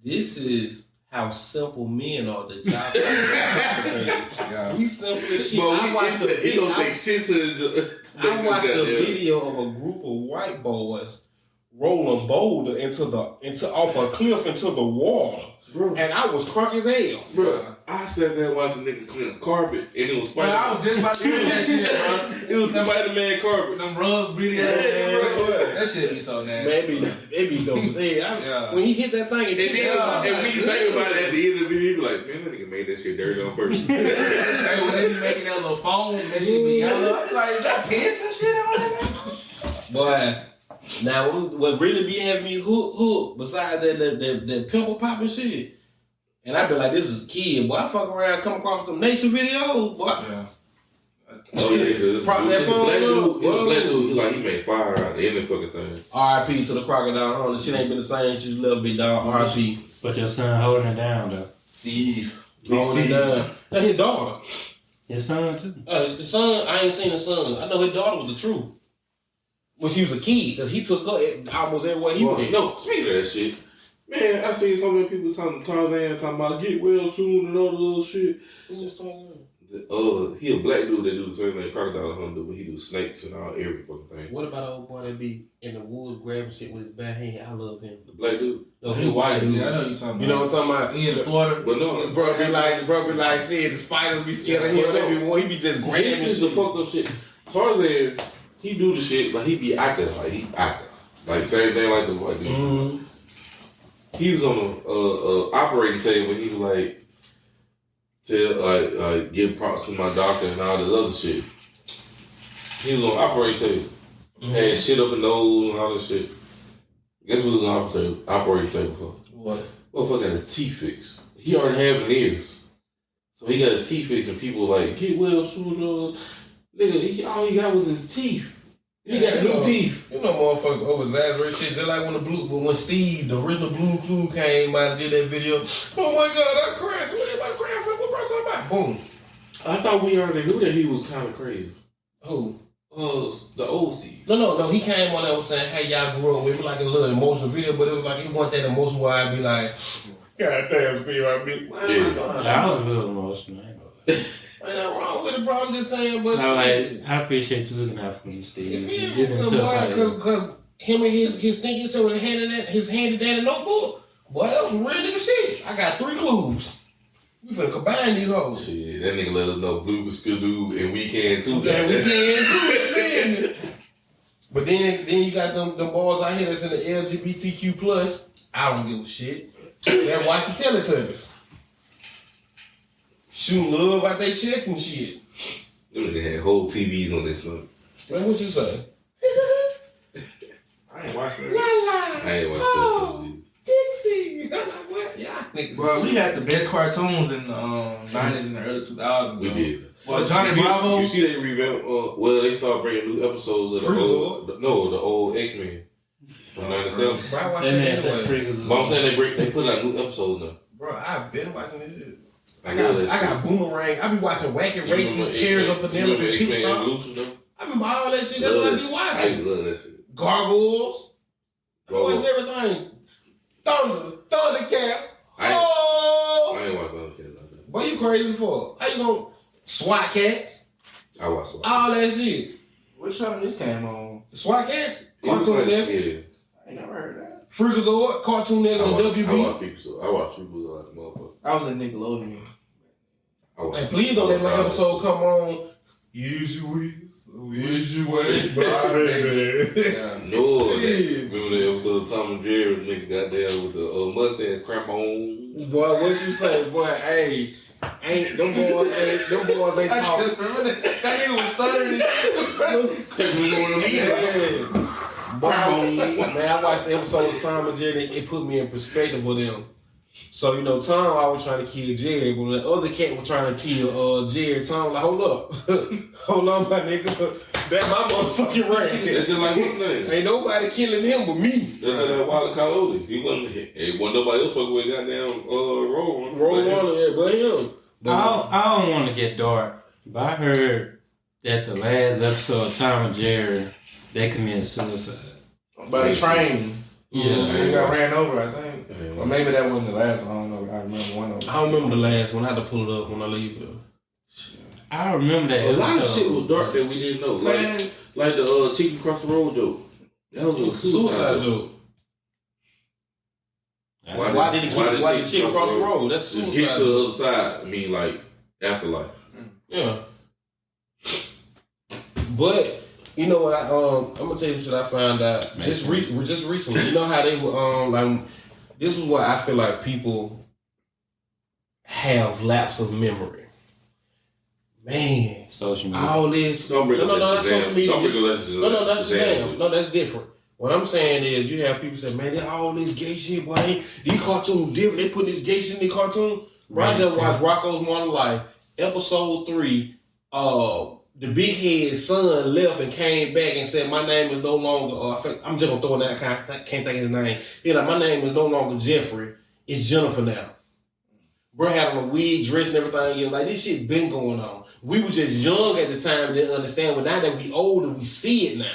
This is how simple men are. The job. Yeah. We simple as shit. But I watched the he don't take shit to I watched a video of a group of white boys roll a boulder off a cliff into the water. Bro. And I was crunk as hell. Bro, I sat there and watched a nigga clean a carpet, and it was Bro, I was just about to say that shit, bro. It was Spider-Man carpet. Them rug videos, Yeah, bro. bro. That shit be so nasty. Maybe dope as hell. Yeah. When he hit that thing, And when you think about it at the end of the video, you be like, man, that nigga made that shit dirty on purpose. Hey, when they be making that little foam, that shit be yellow. I be like, is that piss and shit on that? boy. Now, what really be having me hook besides that pimple popping shit, and I be like, this is a kid, boy. I fuck around, come across them nature videos, boy. Yeah. Oh yeah, because Prop that it's a phone black up. dude. It's a Whoa. black dude. Like he made fire out of any fucking thing. R.I.P. to the crocodile hunter. Shit ain't been the same. She's a little big dog. R.I.P. But your son holding it down though. Steve. Holding it down. That's his daughter. His son too. His son, I ain't seen his son. I know his daughter was the truth. When she was a kid, because he took her almost everywhere he went. No, speaking of that shit, man, I seen so many people talking about get well soon and all the little shit. He a black dude that do the same thing crocodile hunter, but he do snakes and all every fucking thing. What about old boy that be in the woods grabbing shit with his bare hand? I love him. The black dude. No, He white, dude. I know what you're talking about. You know what I'm talking about? He in Florida. But no, Bro be like, shit, the spiders be scared of him. He be just grabbing this is the shit. fucked up shit. Tarzan, he do the shit, but he be acting like he acting. Like same thing like the white dude. Mm-hmm. He was on a operating table. He was like, give props to my doctor and all this other shit. He was on operating table. Had shit up the nose and all this shit. Guess what he was on operating table for? What? Motherfucker got his teeth fixed. He already had veneers. So he got his teeth fixed and people like, get well soon. Nigga, all he got was his teeth. He got new teeth. You know motherfuckers over exaggerate shit just like when Steve, the original Blue Clue came out and did that video. Oh my god, I crashed. What everybody crashed for? What brought something back? Boom. I thought we already knew that he was kind of crazy. Who? The old Steve. No. He came on there and saying, hey, y'all grew up with me, like a little emotional video, but it was like he want that emotion where I'd be like, God damn, Steve, I be. I was a little emotional. I ain't gonna lie. Ain't nothing wrong with it, bro. I'm just saying, but I appreciate you looking out for me, Steve. You're getting tough out here. Because him and his thinking so with his handy dandy notebook, boy, that was some real nigga shit. I got 3 clues. We finna combine these hoes. Shit, that nigga let us know Blue was Skidoo and we can too. Yeah, we can too. But then you got them boys out here that's in the LGBTQ plus. I don't give a shit. They watch the Teletubbies. Shooting love out their chest and shit. Them niggas had whole TVs on this one. Man, what you say? I ain't watching La that. la. I ain't watched that TV. Dixie. I'm like, what? Yeah, nigga. Bro, we had the best cartoons in the 90s and the early 2000s. We did. Well, Johnny You see- Bravo. You see they revamp, they start bringing new episodes of the old X-Men from 97. Bro, I watch That that man said anyway. freakers. But I'm saying they put out new episodes now. Bro, I've been watching this shit. I love that got Boomerang. I be watching Wacky Races, Pairs of Penelope, Pit Stop. Evolution though? I remember all that shit. That's what I be I watching. used to love that shit. Gargoyles. I be watching everything. Thundercat. Oh! I ain't watched Thundercats like that. What you crazy for? How you gonna SWAT Cats? I watched All that shit. Which channel this came on? SWAT Cats? It was Cartoon like- Network. Yeah. I ain't never heard that. Freakazoid, Cartoon Network on I WB. watch people like the motherfucker. I was in Nickelodeon. And please don't let my episode come on. Yes, you will. Yes, you will. Baby. Yeah. No, Shit. remember the episode of Tom and Jerry, nigga got down with the mustache cramp on. Boy, what you say, boy? Hey, them boys ain't I talking. just remember that nigga was stuttering. Take me on the Yeah. Man, I watched the episode of Tom and Jerry. It put me in perspective with them. So, Tom always trying to kill Jerry. When the other cat was trying to kill Jerry, Tom like, hold up. Hold on, my nigga. That's my motherfucking ring. That's just like what's name? Ain't nobody killing him but me. That's just like Wally Coyote. He wasn't nobody else fucking with goddamn Roll Roll on it, but him. I don't want to get dark, but I heard that the last episode of Tom and Jerry, they committed suicide. By the train. Yeah. They got ran over, I think. Yeah. Or maybe that wasn't the last one. I don't know. I remember one of them. I don't remember the last one. I had to pull it up when I leave though. I remember that A lot of episode. shit was dark that we didn't know. Man, Like the chicken across the road joke. That was a Suicide joke. Why did the chick cross the road? That's Get suicide. to the other side. I mean, like afterlife. Yeah. But you know what? I'm gonna tell you what I found out just recently. You know how they were like. This is why I feel like people have lapse of memory. Man, Social media. all this. Don't bring up no, that that's Shazam. social media. Don't bring up that No, that's Shazam. Shazam. No, that's different. What I'm saying is, you have people say, "Man, they all this gay shit, boy. These cartoons different. They put this gay shit in the cartoon." Bro, I just watched Rocco's Modern Life, episode 3. The big head son left and came back and said, "My name is no longer." I'm just gonna throw it out. Can't think of his name. He's like, "My name is no longer Jeffrey. It's Jennifer now." Bro had on a wig, dress, and everything. Yeah, like this shit been going on. We were just young at the time and didn't understand, but now that we older, we see it now.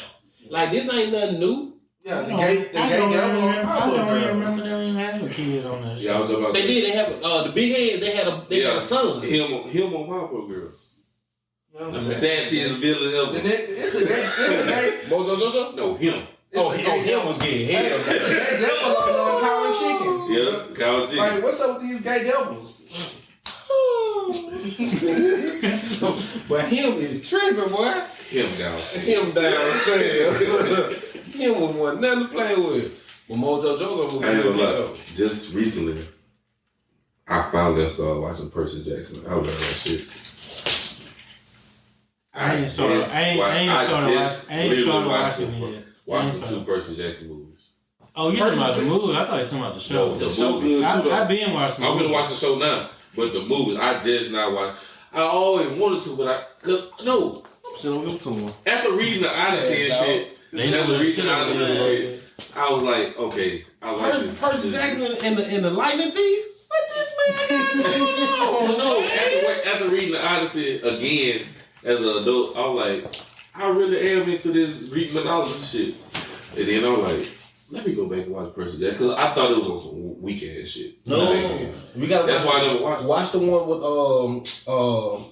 Like this ain't nothing new. yeah, the I gay don't devil. remember them even having a kid on that Yeah, I was show. about They did. They have the big heads. They had a son. him on Powerpuff Girls. Yeah. The sassiest villain ever. It's the gay. Mojo Jojo. No, him. Him was gay. Hell, It's the gay devil looking on cow and chicken. Yeah, Kyle G. Like, what's up with these gay devils? but him is tripping, boy. Him down. Him downstairs. Him was one nothing to play with. But Mojo Jojo was I ain't gonna lie. good. Just recently, I finally started watching Percy Jackson. I love that shit. I ain't started watching it yet. Watching 2 Percy Jackson movies. Oh, you talking about the movie? I thought you were talking about the show. No, the show good too, though. I been watching the I'm movie. gonna watch the show now, but the movies I just not watch. I always wanted to, but I'm sitting over here to him. after reading the Odyssey and shit, after reading the Odyssey and shit, I was like, okay, I like this. Percy Jackson and the Lightning Thief? What this man got going on? No, after reading the Odyssey again as an adult, I was like, I really am into this Greek mythology shit. And then I was like, let me go back and watch Percy Jackson because I thought it was on some weak ass shit. No, we got. That's why I never watched it. Watch the one with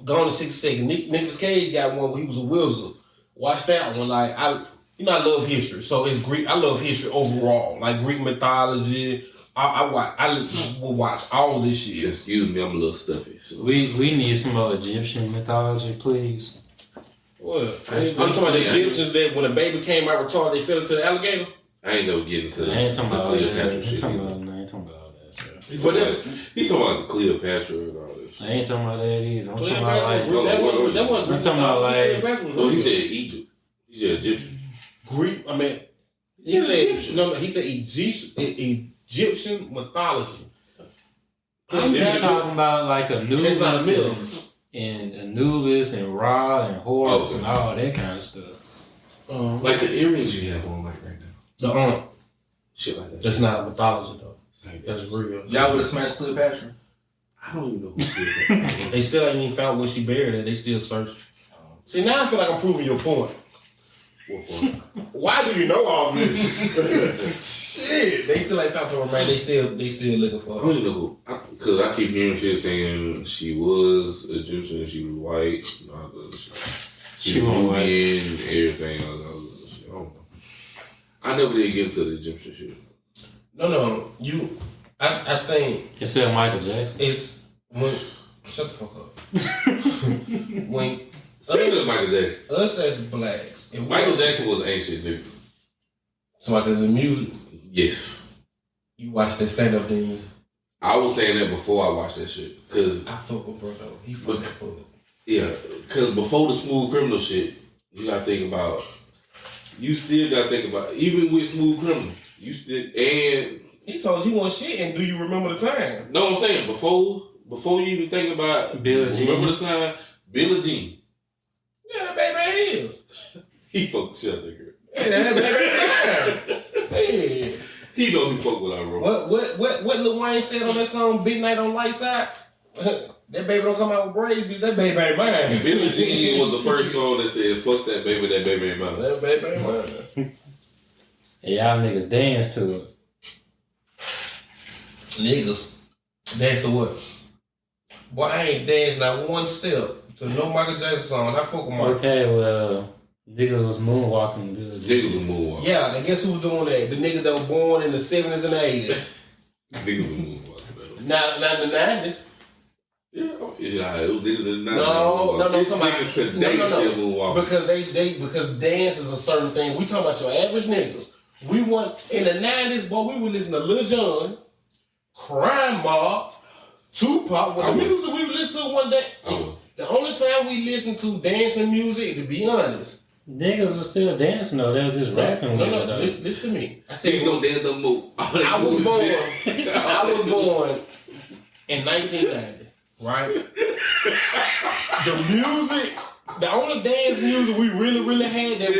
Gone in 60 Seconds. Nicolas Cage got one where he was a wizard. Watch that one. Like I love history, so it's Greek. I love history overall, like Greek mythology. I will watch all this shit. Excuse me, I'm a little stuffy. So. We need some more Egyptian mythology, please. What? I'm talking about the Egyptians that when a baby came out retarded, they fell into the alligator. I ain't never getting to I ain't talking about all that. Cleopatra I ain't shit. talking about all that stuff. He talking about Cleopatra and all this. I ain't talking about that either. I'm talking about like I'm talking about like- No, he said Egypt. He said Egyptian. Greek. I mean, he He said said Egyptian. no. He said Egyptian mythology. I'm just talking about like It's not a Anubis myth. and Anubis and Ra and Horus and all that kind of stuff. Like the earrings you have on like right now. The Shit like that. that's not a mythology though. That's real. Y'all would have smashed Cleopatra. I don't even know who did that. They still ain't even found where she buried at. They still searching. See, now I feel like I'm proving your point. What for? Why do you know all this? Shit, they still ain't found her remains. They still looking for I her. don't even know who. Because I keep hearing shit saying she was Egyptian, she was white, and all the other shit. She was white. Nubian, and everything, all the other shit. I don't know. I never did get into the Egyptian shit. No, you. I think Except Michael Jackson. it's when. Shut the fuck up. When Speaking of Michael Jackson, us as blacks, if we- Michael Jackson was an ancient nigga. So like as a music, Yes. you watch that stand up, then I was saying that before I watched that shit. Because, I fuck with bro though. He fucking fuck. yeah, because before the Smooth Criminal shit, you gotta think about, even with Smooth Criminal, you still, and, He told us he want shit, and do you remember the time? no, I'm saying, before you even think about, Billie Jean. remember the time, Billie Jean, Yeah, that baby is. he fucked the shit out of that girl. Yeah, that baby is. Yeah. He know he fucked with our role. What Lil Wayne said on that song, Big Night on Light Side? That baby don't come out with braids, bitch. That baby ain't mine. Billie Jean was the first song that said, fuck that baby ain't mine. That baby ain't mine. And y'all niggas dance to it. Niggas dance to what? Boy, I ain't danced not one step to no Michael Jackson song. I fuck with Michael. Okay, well, niggas was moonwalking good. Niggas was moonwalking. Yeah, and guess who was doing that? The niggas that were born in the 70s and 80s. Niggas was moonwalking. Not the 90s. Yeah, it was niggas in the 90s. No, These somebody. niggas today still moonwalking. Because dance is a certain thing. We talking about your average niggas. We want in the 90s, boy, we would listen to Lil Jon, Crime Mob, Tupac. When the music we would listen to one day, it's the only time we listen to dancing music, to be honest. Niggas was still dancing though. They was just rapping with it. Listen to me. I said, Niggas don't dance no more. I was born in 1990, right? The music, the only dance music we really had that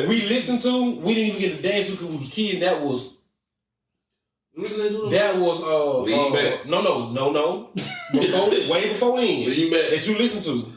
we listened to, we didn't even get to dance to because we was kids. That was Lean Back. No. Way before then. Lean Back. That you listen to.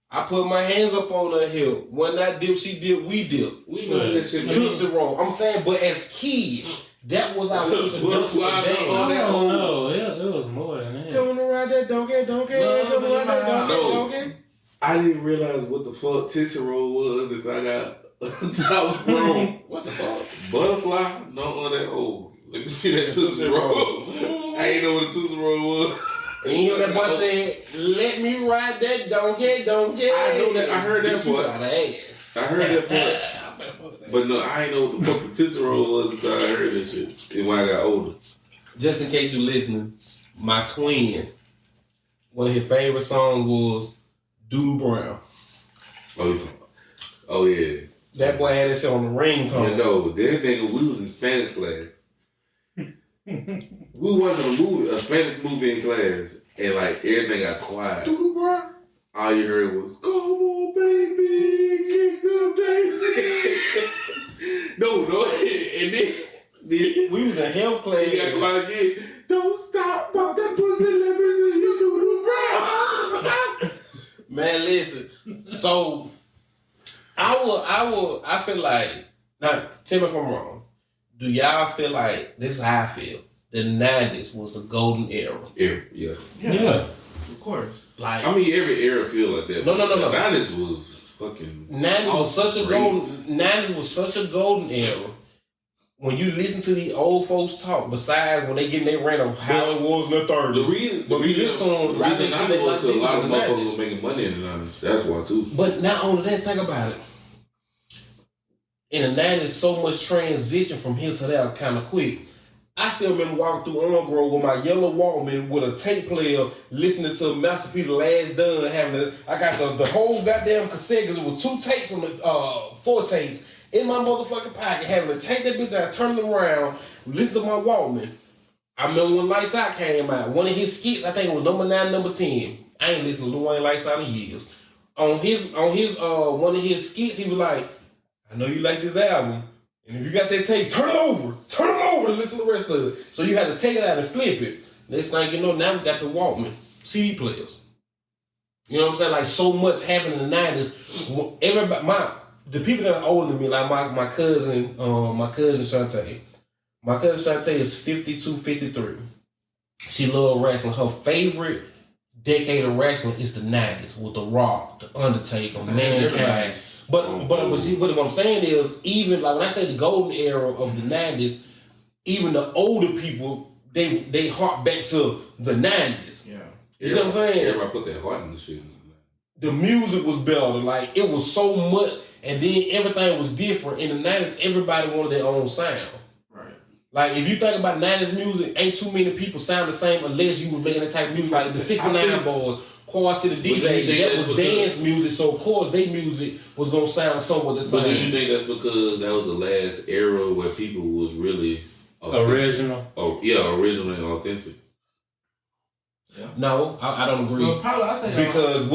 I put my hands up on her hip. When I dip, she dip, we dip. We know that shit. Tootsie Roll. I'm saying, but as kids, that was our introduction to I dance. don't know. It was more than that. Come around that donkey. Come around that donkey. I didn't realize what the fuck Tootsie Roll was until I was grown. What the fuck? Butterfly? No, on that old. Let me see that Tootsie Roll. I ain't know what a Tootsie Roll was. And you hear that boy say, let me ride that donkey. I know that. I heard that part. Ass. I heard that part. But no, I ain't know what the fuck the Tootsie Roll was until I heard that shit. And when I got older. Just in case you're listening, my twin, one of his favorite songs was Doodle Brown. Oh yeah. That boy had that shit on the ringtone. You know, that nigga, we was in Spanish class. We watching a Spanish movie in class, and like everything got quiet. Doodle Brown. All you heard was, "Come on, baby, kick them daisies." No, and then We was in health class. we got quiet again. Don't stop, pop that pussy, let me see you do the brown. Man, listen. So I feel like, now tell me if I'm wrong. Do y'all feel like, this is how I feel, the 90s was the golden era? Yeah. Of course. Like, I mean, every era feel like that. No. The 90s was fucking. 90s was such a golden era. When you listen to the old folks talk, besides when they get in their rant of how it was in the 30s. The reason but we listen on the reason shit was like because a lot of in the motherfuckers 90s. was making money in the 90s. That's why too. But not only that, think about it. In the 90s, so much transition from here to there kind of quick. I still remember walking through On Grove with my yellow Walkman with a tape player, listening to Master P The Last Done, I got the whole goddamn cassette, because it was 2 tapes on the 4 tapes in my motherfucking pocket, having to take that bitch out, turn it around, listen to my Walkman. I remember when Lights Out came out, one of his skits, I think it was number 9, number 10. I ain't listened to Lil Wayne Lights Out in years. On his one of his skits, he was like, I know you like this album, and if you got that tape, turn it over and listen to the rest of it. So you had to take it out and flip it. Next thing you know, now we got the Walkman, CD players. You know what I'm saying? Like, so much happened in the 90s. Everybody, the people that are older than me, like my cousin Shantae. My cousin Shantae is 52, 53. She loves wrestling. Her favorite decade of wrestling is the 90s with The Rock, The Undertaker, Mankind. But what I'm saying is, even like when I say the golden era of the 90s, even the older people, they hark back to the 90s. Yeah. You see what I'm saying? Everybody put their heart in the shit. The music was better. Like, it was so much, and then everything was different. In the 90s, everybody wanted their own sound. Right. Like, if you think about 90s music, ain't too many people sound the same unless you were making that type of music. Like the 69 Boys, Quad City DJ, that was dance music, so of course their music was gonna sound somewhat the same. But do you think that's because that was the last era where people was really Original? Oh yeah, original and authentic. Yeah. No, I don't agree. Well, probably I say because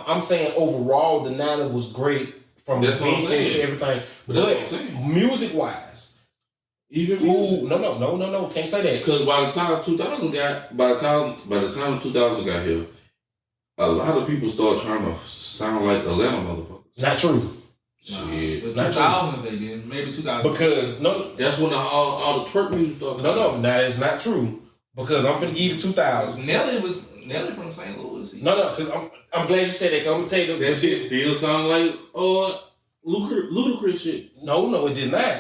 I'm saying overall the 90s was great from the That's what I'm vintage saying. to everything. But that's what I'm saying. Music wise, Even Ooh, no, can't say that. because by the time 2000 got here, a lot of people start trying to sound like Atlanta motherfuckers. Not true. Shit. The Not 2000s they did, maybe 2000s. Because That's when all the twerk music started. no, that is not true. Because I'm finna give you 2000s. Nelly from St. Louis. No, because I'm glad you said that. 'Cause I'm gonna tell you That shit still sound like ludicrous shit. No, it did not.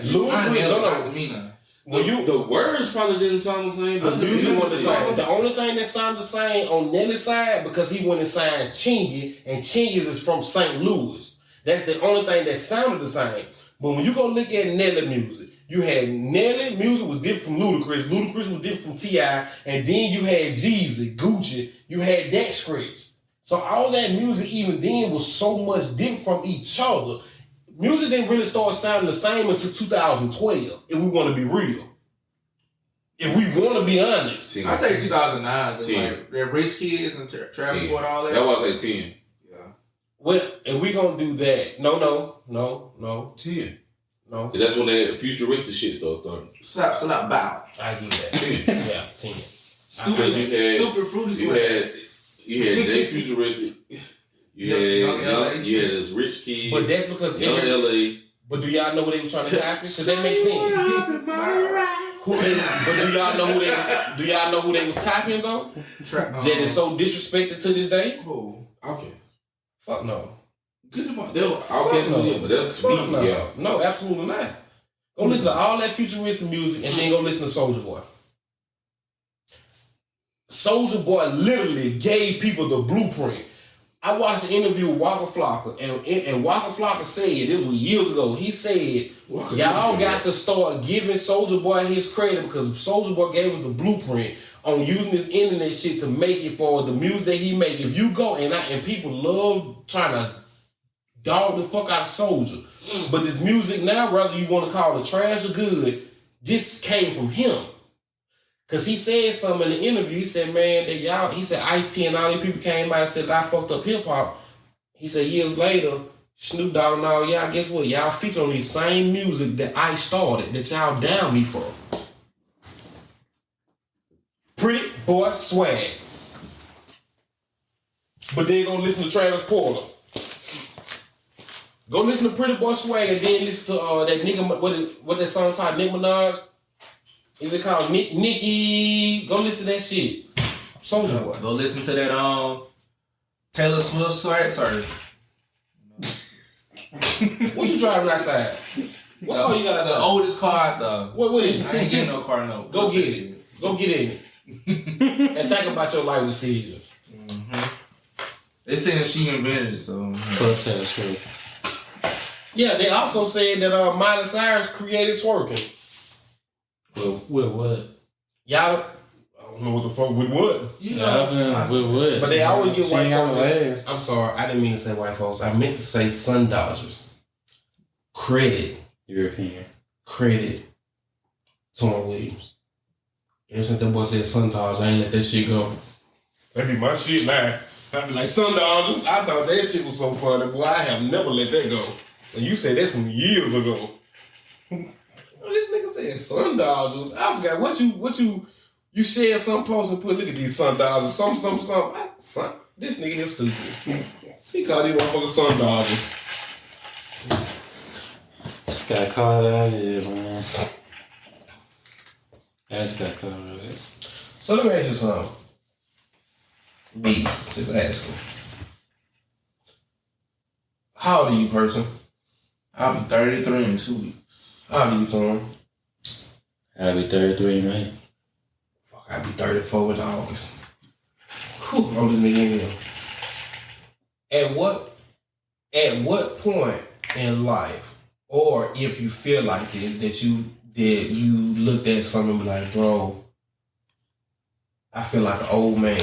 Ludacris, no. to me now. When The words probably didn't sound the same, the but music was the same. was The only thing that sounded the same on Nelly's side because he went and signed Chingy, and Chingy's is from St. Louis. That's the only thing that sounded the same. But when you go look at Nelly music, you had Nelly music was different from Ludacris. Ludacris was different from T.I. And then you had Jeezy, Gucci. You had that scratch. So all that music even then was so much different from each other. Music didn't really start sounding the same until 2012, if we want to be real. If we want to be honest. I say 2009 because 10. like they're Rich Kids and Travis Boyd, all that. That was at 10. Yeah. Well, and we gonna do that. No. 10. No. That's when that futuristic shit started. Slap, bow. I get that. 10. Yeah, 10. Stupid fruity sweat. You had Jay Futuristic. You had this Rich Kid. But that's because Young LA. But do y'all know what they was trying to copy? Because that makes sense. But do y'all know who they was? Do y'all know who they was copying though? That is so disrespected to this day. Who? Okay. Fuck no. Good about that. Okay, no. but that's Fuck no. yeah. No, absolutely not. Go listen to all that futuristic music and then go listen to Soulja Boy. Soulja Boy literally gave people the blueprint. I watched the interview with Waka Flocka, and Waka Flocka said, it was years ago, he said, y'all got to start giving Soulja Boy his credit because Soulja Boy gave us the blueprint on using this internet shit to make it for the music that he make. If you go, and people love trying to dog the fuck out of Soulja, but this music now, whether you want to call it trash or good, this came from him. Cause he said something in the interview. He said, "Man, that y'all." He said, Ice-T and all these people came out and said that I fucked up hip hop. He said years later, Snoop Dogg and all y'all. Guess what? Y'all feature on these same music that I started. That y'all down me for. Pretty Boy Swag. But then go listen to Travis Porter. Go listen to Pretty Boy Swag and then listen to that nigga. What that song called? Nicki Minaj. Is it called Nicki? Go listen to that shit. Soulja Boy. Go listen to that Taylor Swift sorry. What you driving outside? What car you got outside? The oldest car out there. What is it? I ain't getting no car no. Go get it. Go get in it. And think about your life decisions. They saying she invented it, so. Protest. Yeah, they also said that Miley Cyrus created twerking. With what? Y'all, I don't know what the fuck with what. You know, with what? But they always get She white ain't got folks. no ass. I'm sorry, I didn't mean to say white folks. I meant to say Sun Dodgers. Credit European. Torn Williams. Ever since that boy said Sun Dodgers, I ain't let that shit go. That be my shit now. I be like, Sun Dodgers. I thought that shit was so funny. Boy, I have never let that go. And you said that some years ago. This nigga said Sun Dodgers. I forgot what you shared some post and put, look at these Sun Dodgers. Something. This nigga here stupid. He called these motherfuckers Sun Dodgers. Just got caught out here, man. I just got caught out here. So let me ask you something. Me, just asking. How old are you, person? I'll be 33 in 2 weeks. How old are you, Tom? I'll be 33, man. Fuck, I'll be 34 in August. Whew, I'm this nigga in here. At what point in life, or if you feel like this, that you looked at something and be like, bro, I feel like an old man.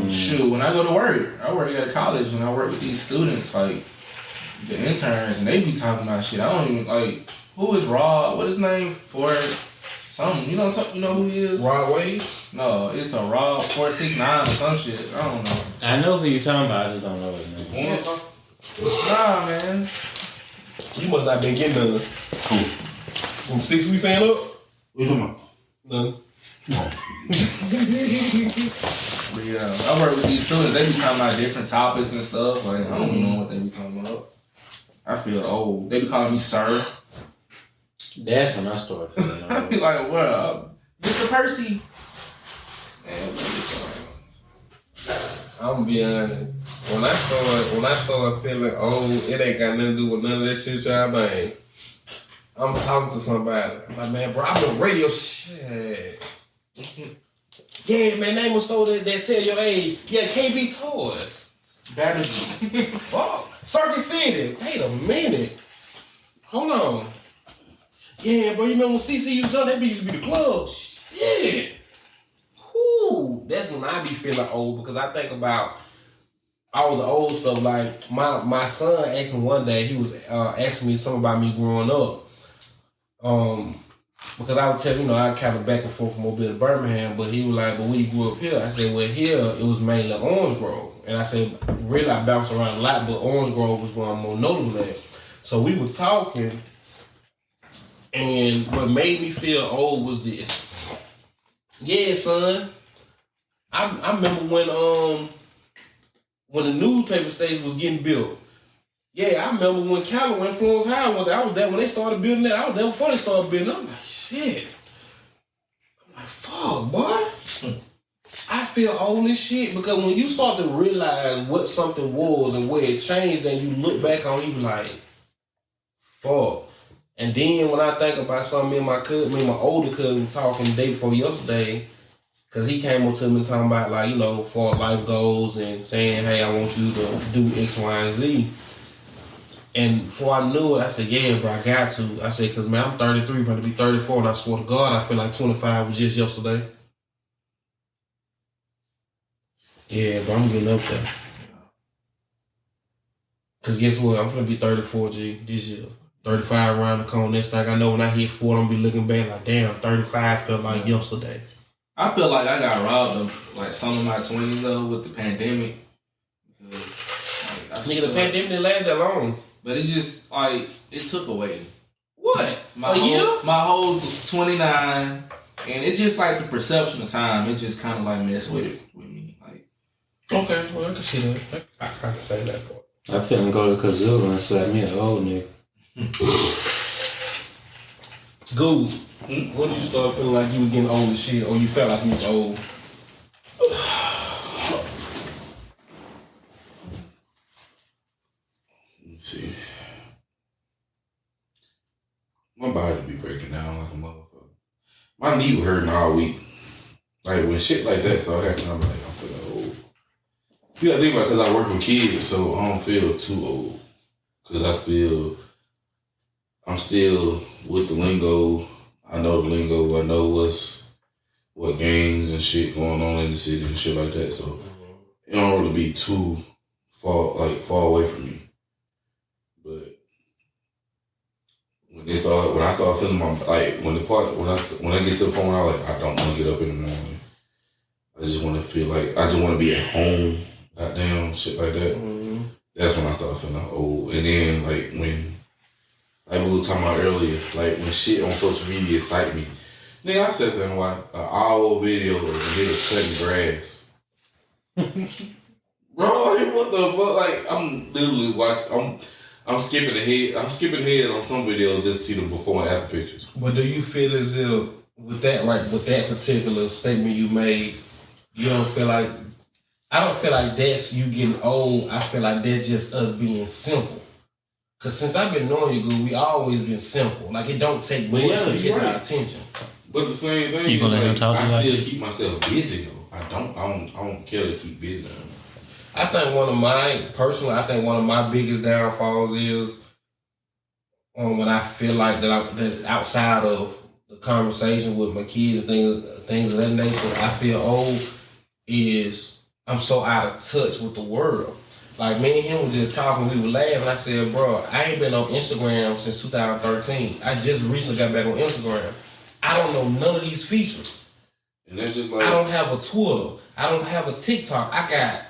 Shoot, when I go to work, I work at a college and I work with these students, like the interns, and they be talking about shit. I don't even like who is Rob? What is his name? For something. You know who he is? Rod Wave? No, it's a Rob 469 or some shit. I don't know. I know who you're talking about, I just don't know his name. Nah, man. You must not been getting none. Cool. From 6 weeks and up? What you talking about? None. But yeah, I work with these students. They be talking about different topics and stuff. Like I don't even know what they be talking about. I feel old. They be calling me sir. That's when I started feeling I be old. like, what up, Mr. Percy? Man, I'm gonna be honest. When I start feeling old, it ain't got nothing to do with none of that shit y'all bang. I'm talking to somebody. I'm like, man, bro, I'm on radio shit. Yeah, man, name a store that tell your age. Yeah, KB Toys. Batteries. Fuck. Circuit City. Wait a minute. Hold on. Yeah, bro, you remember when CC used to jump? That bitch used to be the club. Shit. Whoo. That's when I be feeling old because I think about all the old stuff. Like, my son asked me one day, he was asking me something about me growing up. Because I would tell him, I kind of back and forth from Mobile to Birmingham, but he was like, but when you grew up here, I said, well, here, it was mainly Orange Grove. And I said, really, I bounced around a lot, but Orange Grove was where I'm more notable at. So we were talking, and what made me feel old was this. Yeah, son. I remember when the newspaper station was getting built. Yeah, I remember when Callaway and Florence High was there. I was there when they started building that. I was there before they started building. I'm like, shit. I'm like, fuck, boy. I feel old as shit because when you start to realize what something was and where it changed, and you look back on, you be like, fuck. And then when I think about something, me and my older cousin talking the day before yesterday, because he came up to me talking about, like, for life goals and saying, hey, I want you to do X, Y, and Z. And before I knew it, I said, yeah, bro, I got to. I said, because, man, I'm 33, about to be 34, and I swear to God, I feel like 25 was just yesterday. Yeah, but I'm getting up there. Because guess what? I'm going to be 34, G, this year. 35 around the corner. Next thing I know, when I hit 40, I'm going to be looking back like, damn, 35 felt like yesterday. I feel like I got robbed of like some of my 20s though with the pandemic. Because, Nigga, the pandemic didn't last that long. But it just like it took away What? my whole 29, and it just like the perception of time. It just kind of like messed with it with me. Like, okay, well I can see that. I can say that part. I feel him go to Kazoo and slap me an old nigga. Good. When did you start feeling like you was getting old as shit, or you felt like you was old? Let me see. My body be breaking down like a motherfucker. My knee was hurting all week. Like when shit like that start happening, I'm like, I'm feeling old. You gotta think about it, because I work with kids, so I don't feel too old. Because I'm still with the lingo. I know the lingo. I know what gangs and shit going on in the city and shit like that. So it don't really be too far away from me. But when I start feeling my when I get to the point where I don't want to get up in the morning. I just want to feel like I just want to be at home. Goddamn shit like that. Mm-hmm. That's when I start feeling old. And then when we were talking about earlier, like when shit on social media excite me. Nigga, I sat there and watched an hour video of a nigga cutting grass. Bro, what the fuck? Like, I'm literally watching, I'm skipping ahead on some videos just to see the before and after pictures. But do you feel as if with that particular statement you made, you don't feel like, I don't feel like that's you getting old. I feel like that's just us being simple. Because since I've been knowing you, we always been simple. Like, it don't take much to get our attention. But the same thing, You gonna let him talk to you I like still that? keep myself busy though. I don't care to keep busy. I think one of my biggest downfalls is when I feel like that outside of the conversation with my kids and things of that nature, I feel old is I'm so out of touch with the world. Like, me and him was just talking, we were laughing. I said, bro, I ain't been on Instagram since 2013. I just recently got back on Instagram. I don't know none of these features. And that's just like, I don't have a Twitter. I don't have a TikTok. I got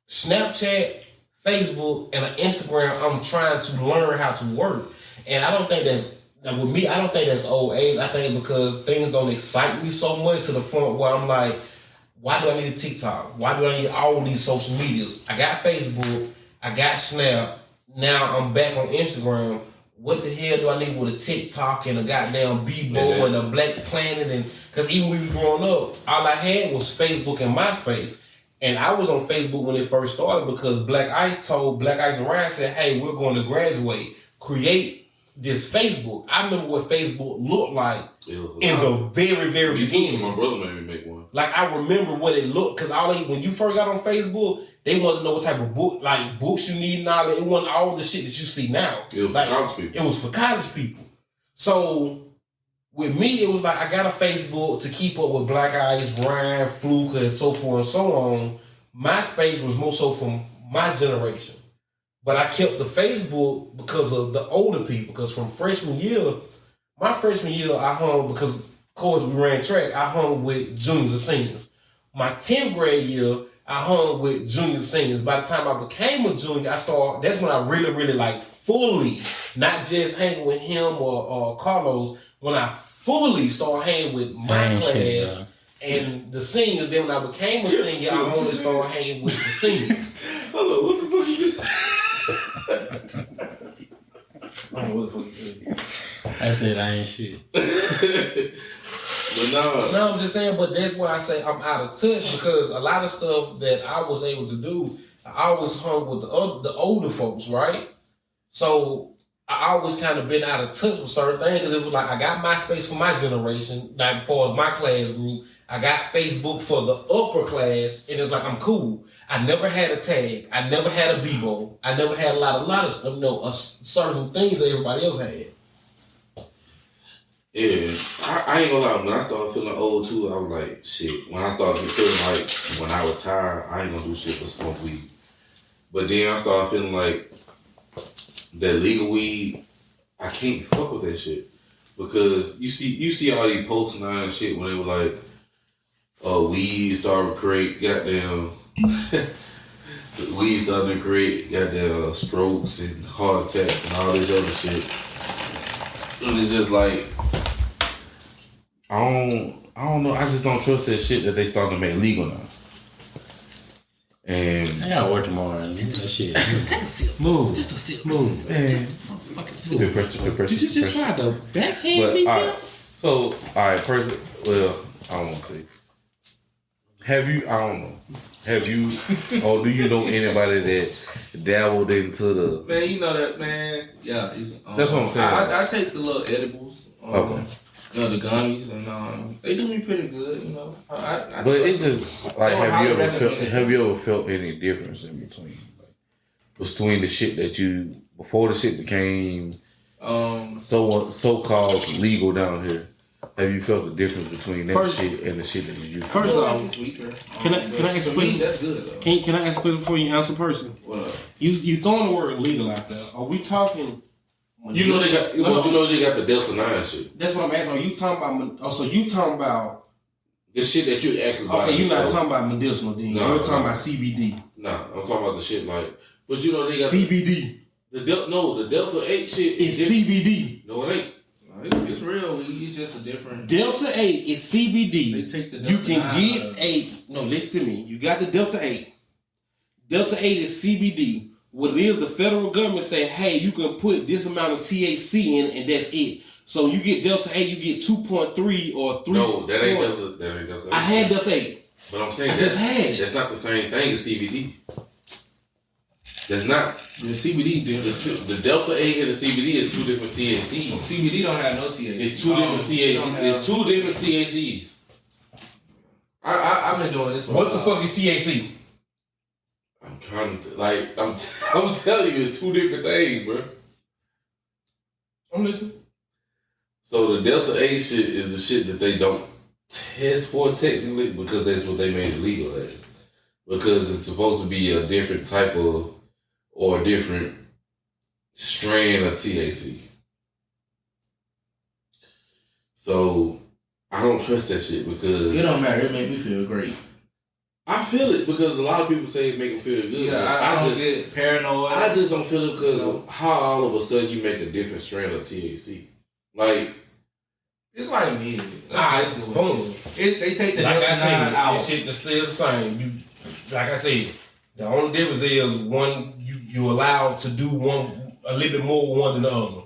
Snapchat, Facebook and an Instagram, I'm trying to learn how to work. And I don't think now with me, I don't think that's old age. I think because things don't excite me so much to the point where I'm like, why do I need a TikTok? Why do I need all these social medias? I got Facebook, I got Snap, now I'm back on Instagram. What the hell do I need with a TikTok and a goddamn Bebo and a Black Planet? And because even when we was growing up, all I had was Facebook and MySpace. And I was on Facebook when it first started because Black Ice told Black Ice and Ryan said, hey, we're going to graduate. Create this Facebook. I remember what Facebook looked like in the very, very beginning. My brother made me make one. Like, I remember what it looked, because when you first got on Facebook, they wanted to know what type of books you need and all that. It wasn't all the shit that you see now. It was for college people. It was for college people. So, with me, it was like, I got a Facebook to keep up with Black Ice, Ryan, Fluke, and so forth and so on. MySpace was more so from my generation. But I kept the Facebook because of the older people, because from my freshman year, I hung, because of course we ran track, I hung with juniors and seniors. My 10th grade year, I hung with juniors and seniors. By the time I became a junior, that's when I really, really like fully, not just hanging with him or Carlos, when I fully started hanging with my class and the seniors. Then when I became a senior, I only started hanging with the seniors. Hello, what the fuck is this? I don't know what the fuck you said. I said I ain't shit. But no, I'm just saying, but that's why I say I'm out of touch, because a lot of stuff that I was able to do, I always hung with the older folks, right? So I always kind of been out of touch with certain things, because it was like I got MySpace for my generation, like as far as my class group. I got Facebook for the upper class, and it's like I'm cool. I never had a tag. I never had a Bebo. I never had a lot of stuff, certain things that everybody else had. yeah, I ain't gonna lie. When I started feeling old too, I was like, shit. When I started feeling like when I retire, I ain't gonna do shit but smoke weed. But then I started feeling like that legal weed, I can't fuck with that shit, because you see all these posts now and shit when they were like, weed started to create goddamn weed started to create goddamn strokes and heart attacks and all this other shit. And it's just like, I don't know. I just don't trust that shit that they starting to make legal now. And I gotta work tomorrow and that shit. Move. Just a sip. Move. Man. Good pressure. Did you just try to backhand me? All right. So, all right, well, I don't want to say. Have you, I don't know. Have you, or do you know anybody that dabbled into the... Man, you know that, man. Yeah. It's, that's what I'm saying. I take the little edibles. Okay. You know, the gummies, and they do me pretty good, you know. I but it's just, like, have you ever felt any difference in between the shit that you, before the shit became so-called legal down here? Have you felt the difference between that shit and the shit that you used to? First off, it's weaker. Can I explain? That's good though. Can I ask a question before you answer person? What up? You throwing the word legal out there. Are we talking? You know they got the Delta 9 shit. That's what I'm asking. Are you talking about? So you talking about the shit that you actually buy? Okay, you're not talking about medicinal then. No, you're talking about CBD. Nah, I'm talking about the shit like. But you know they got CBD. The Delta 8 shit is CBD. No, it ain't. It's real. It's just a different. Delta 8 is CBD. They take the you Delta can 9 get no. Listen to me. You got the Delta 8. Delta 8 is CBD. What it is, the federal government say, hey, you can put this amount of THC in, and that's it. So you get Delta 8, you get 2.3 or 3. No, that ain't Delta 8. I had Delta 8. But I'm saying I just had it. That's not the same thing as CBD. That's not. The CBD different. The Delta 8 and the CBD is two different THCs. CBD don't have no THC. It's two different THCs. It's two different THCs. I've been doing this for What the fuck is THC? I'm trying to I'm telling you, it's two different things, bro. I'm listening. So the Delta 8 shit is the shit that they don't test for technically, because that's what they made it legal as. Because it's supposed to be a different type of, or a different strain of THC. So I don't trust that shit because it don't matter. It made me feel great. I feel it because a lot of people say it make them feel good. Yeah, I don't get paranoid. I just don't feel it because of how all of a sudden you make a different strand of THC. Like, it's like me. That's boom. They take the Like I Delta 9 said, out. this shit is still the same. Like I said, the only difference is one you allowed to do one a little bit more with one than the other.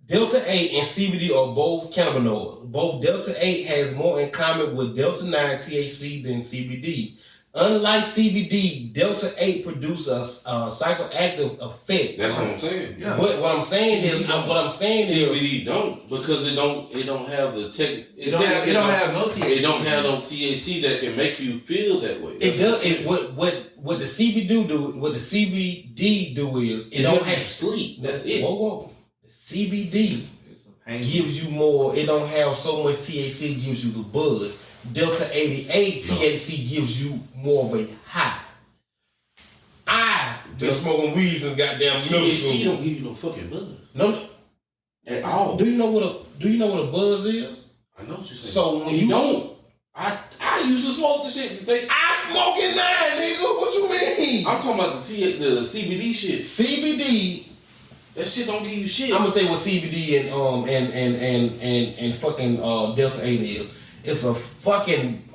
Delta 8 and CBD are both cannabinoids. Both Delta 8 has more in common with Delta 9 THC than CBD. Unlike CBD, Delta 8 produces a psychoactive effect. that's what I'm saying. Yeah. But what I'm saying is, CBD don't because it don't have the tech. It don't have no THC. It don't have no THC that can make you feel that way. it does. What the CBD do? What the CBD do is It don't have sleep. That's it. Whoa. The CBD It's a pain. gives you more. It don't have so much THC. It gives you the buzz. Delta 88 THC gives you more of a high. I been smoking weed since goddamn middle THC school. don't give you no fucking buzz No, at all. do you know what a buzz is? I know what you're saying. So when you you don't, I used to smoke the shit. I smoke it now, nigga. What you mean? I'm talking about the CBD shit. CBD. That shit don't give you shit. I'm gonna tell you what CBD and fucking Delta 8 is. It's a fucking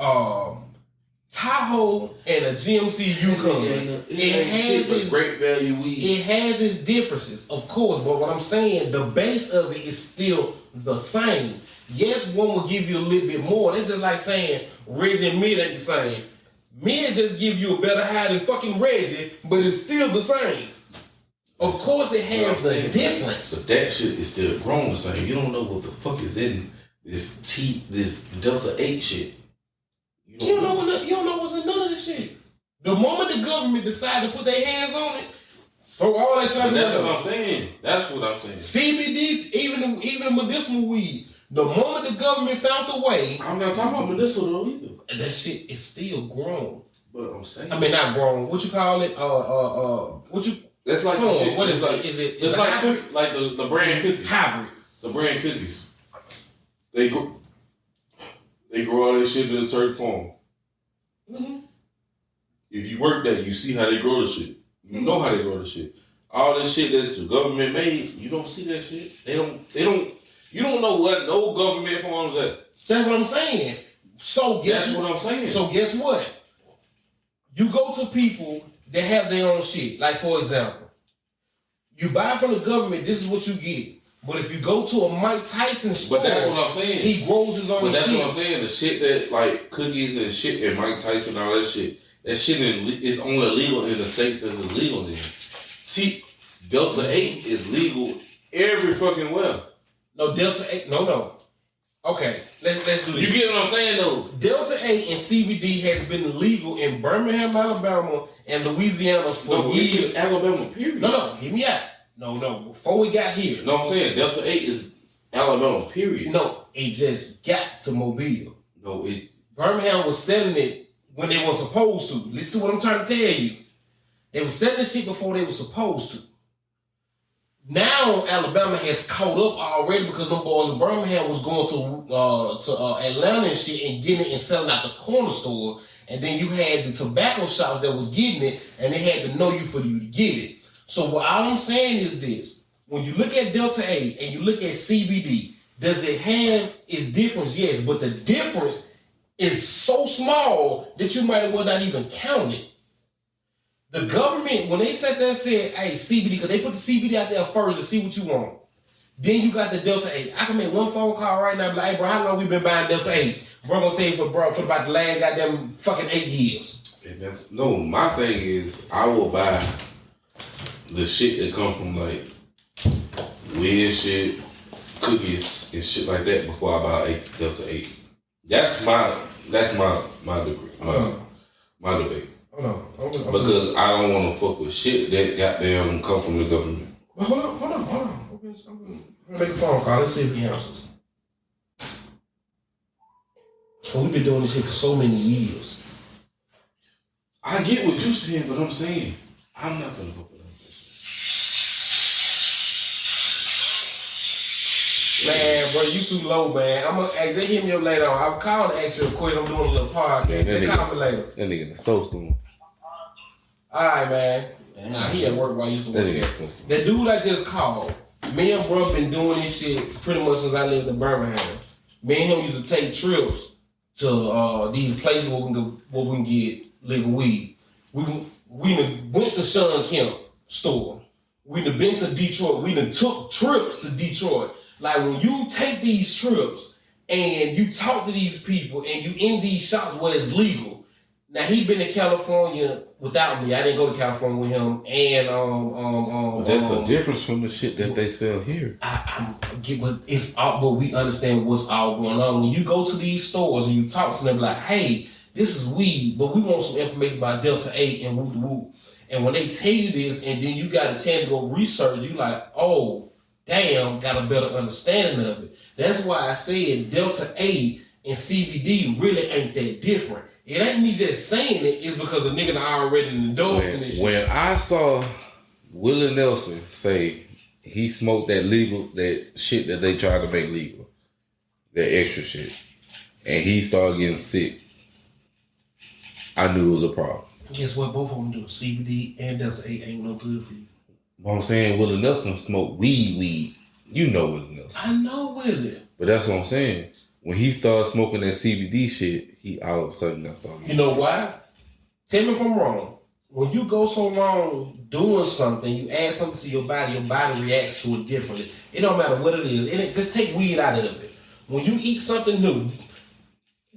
Tahoe and a GMC Yukon. It has its great value weed. It has its differences, of course, but what I'm saying, the base of it is still the same. Yes, one will give you a little bit more. This is like saying Reggie and Mid ain't the same. Mid just give you a better high than fucking Reggie, but it's still the same. Of course, it has the difference. But that shit is still grown the same. You don't know what the fuck is in this Delta 8 shit. You don't know what's in none of this shit. The moment the government decide to put their hands on it, throw all that shit out But the that's window. what I'm saying. That's what I'm saying. CBD, even the medicinal weed. The moment the government found a way, I'm not talking about medicinal though either. that shit is still grown. But I'm saying. I mean, not grown. What you call it? What you? that's like Come the on, shit. what is it's it? like Is it? it's like the brand cookies. Hybrid. The brand cookies. They grow all that shit in a certain form. Mm-hmm. If you work that, you see how they grow the shit. You know how they grow the shit. All this shit that's the government made, you don't see that shit. You don't know what no government farms at. That's what I'm saying. So That's what I'm saying. So guess what? You go to people that have their own shit. Like for example, you buy from the government. This is what you get. But if you go to a Mike Tyson store, But that's what I'm saying. he grows his own But that's shit. what I'm saying. The shit that like cookies and shit and Mike Tyson and all that shit. That shit is only legal in the states that it's legal in. See, Delta 8 is legal every fucking where. No, Delta 8. No. Okay, let's do this. You get what I'm saying though? Delta 8 and CBD has been legal in Birmingham, Alabama, and Louisiana for No, it's years. in Alabama, period. No, hear me out. No, before we got here. No, I'm saying Delta 8 is Alabama, period. No, it just got to Mobile. No, it's Birmingham was selling it when they were supposed to. Listen to what I'm trying to tell you. They were selling this shit before they were supposed to. Now Alabama has caught up already because them boys in Birmingham was going to Atlanta and shit and getting it and selling out the corner store. And then you had the tobacco shops that was getting it and they had to know you for you to get it. So what all I'm saying is this. When you look at Delta 8 and you look at CBD, does it have its difference? Yes, but the difference is so small that you might as well not even count it. The government, when they sat there and said, hey, CBD, because they put the CBD out there first to see what you want. Then you got the Delta 8. I can make one phone call right now and be like, hey, bro, how long we been buying Delta 8? Bro, I'm going to tell you for about the last goddamn fucking 8 years. And my thing is, I will buy the shit that come from like weird shit, cookies and shit like that before I buy Delta 8. That's my degree, my debate. Hold on. Because I don't want to fuck with shit that goddamn come from the government. Well, hold on. I'm going to make a phone call. Let's see if he answers. Well, we've been doing this shit for so many years. I get what you're saying, but I'm saying I'm not gonna fuck with them. Man, bro, you too low, man. I'm gonna ask. They hit me up later on. I'm calling to ask you a question. I'm doing a little podcast. Man, They call me later. That nigga in the stove storm. All right, man. Nah, he at work while I used to That work nigga there. stove storm. The dude I just called, me and bro been doing this shit pretty much since I lived in Birmingham. Me and him used to take trips to these places where we can get legal weed. We done went to Sean Kemp store. We done been to Detroit. We done took trips to Detroit. Like when you take these trips and you talk to these people and you in these shops where it's legal. Now he been to California without me. I didn't go to California with him. And But that's a difference from the shit that they sell here. but it's all. But we understand what's all going on. When you go to these stores and you talk to them, like, hey, this is weed, but we want some information about Delta 8 and whoop whoop. And when they tell you this, and then you got a chance to go research, you like, oh, damn, got a better understanding of it. That's why I said Delta 8 and CBD really ain't that different. It ain't me just saying it, it's because a nigga done already endorsed in this shit. When I saw Willie Nelson say he smoked that shit that they tried to make legal, that extra shit, and he started getting sick, I knew it was a problem. Guess what? Both of them do. CBD and Delta 8 ain't no good for you. But I'm saying Willie Nelson smoked weed. You know Willie Nelson. I know Willie. But that's what I'm saying. When he started smoking that CBD shit, he all of a sudden got started. You know why? Tell me if I'm wrong. When you go so long doing something, you add something to your body reacts to it differently. It don't matter what it is. Just take weed out of it. When you eat something new,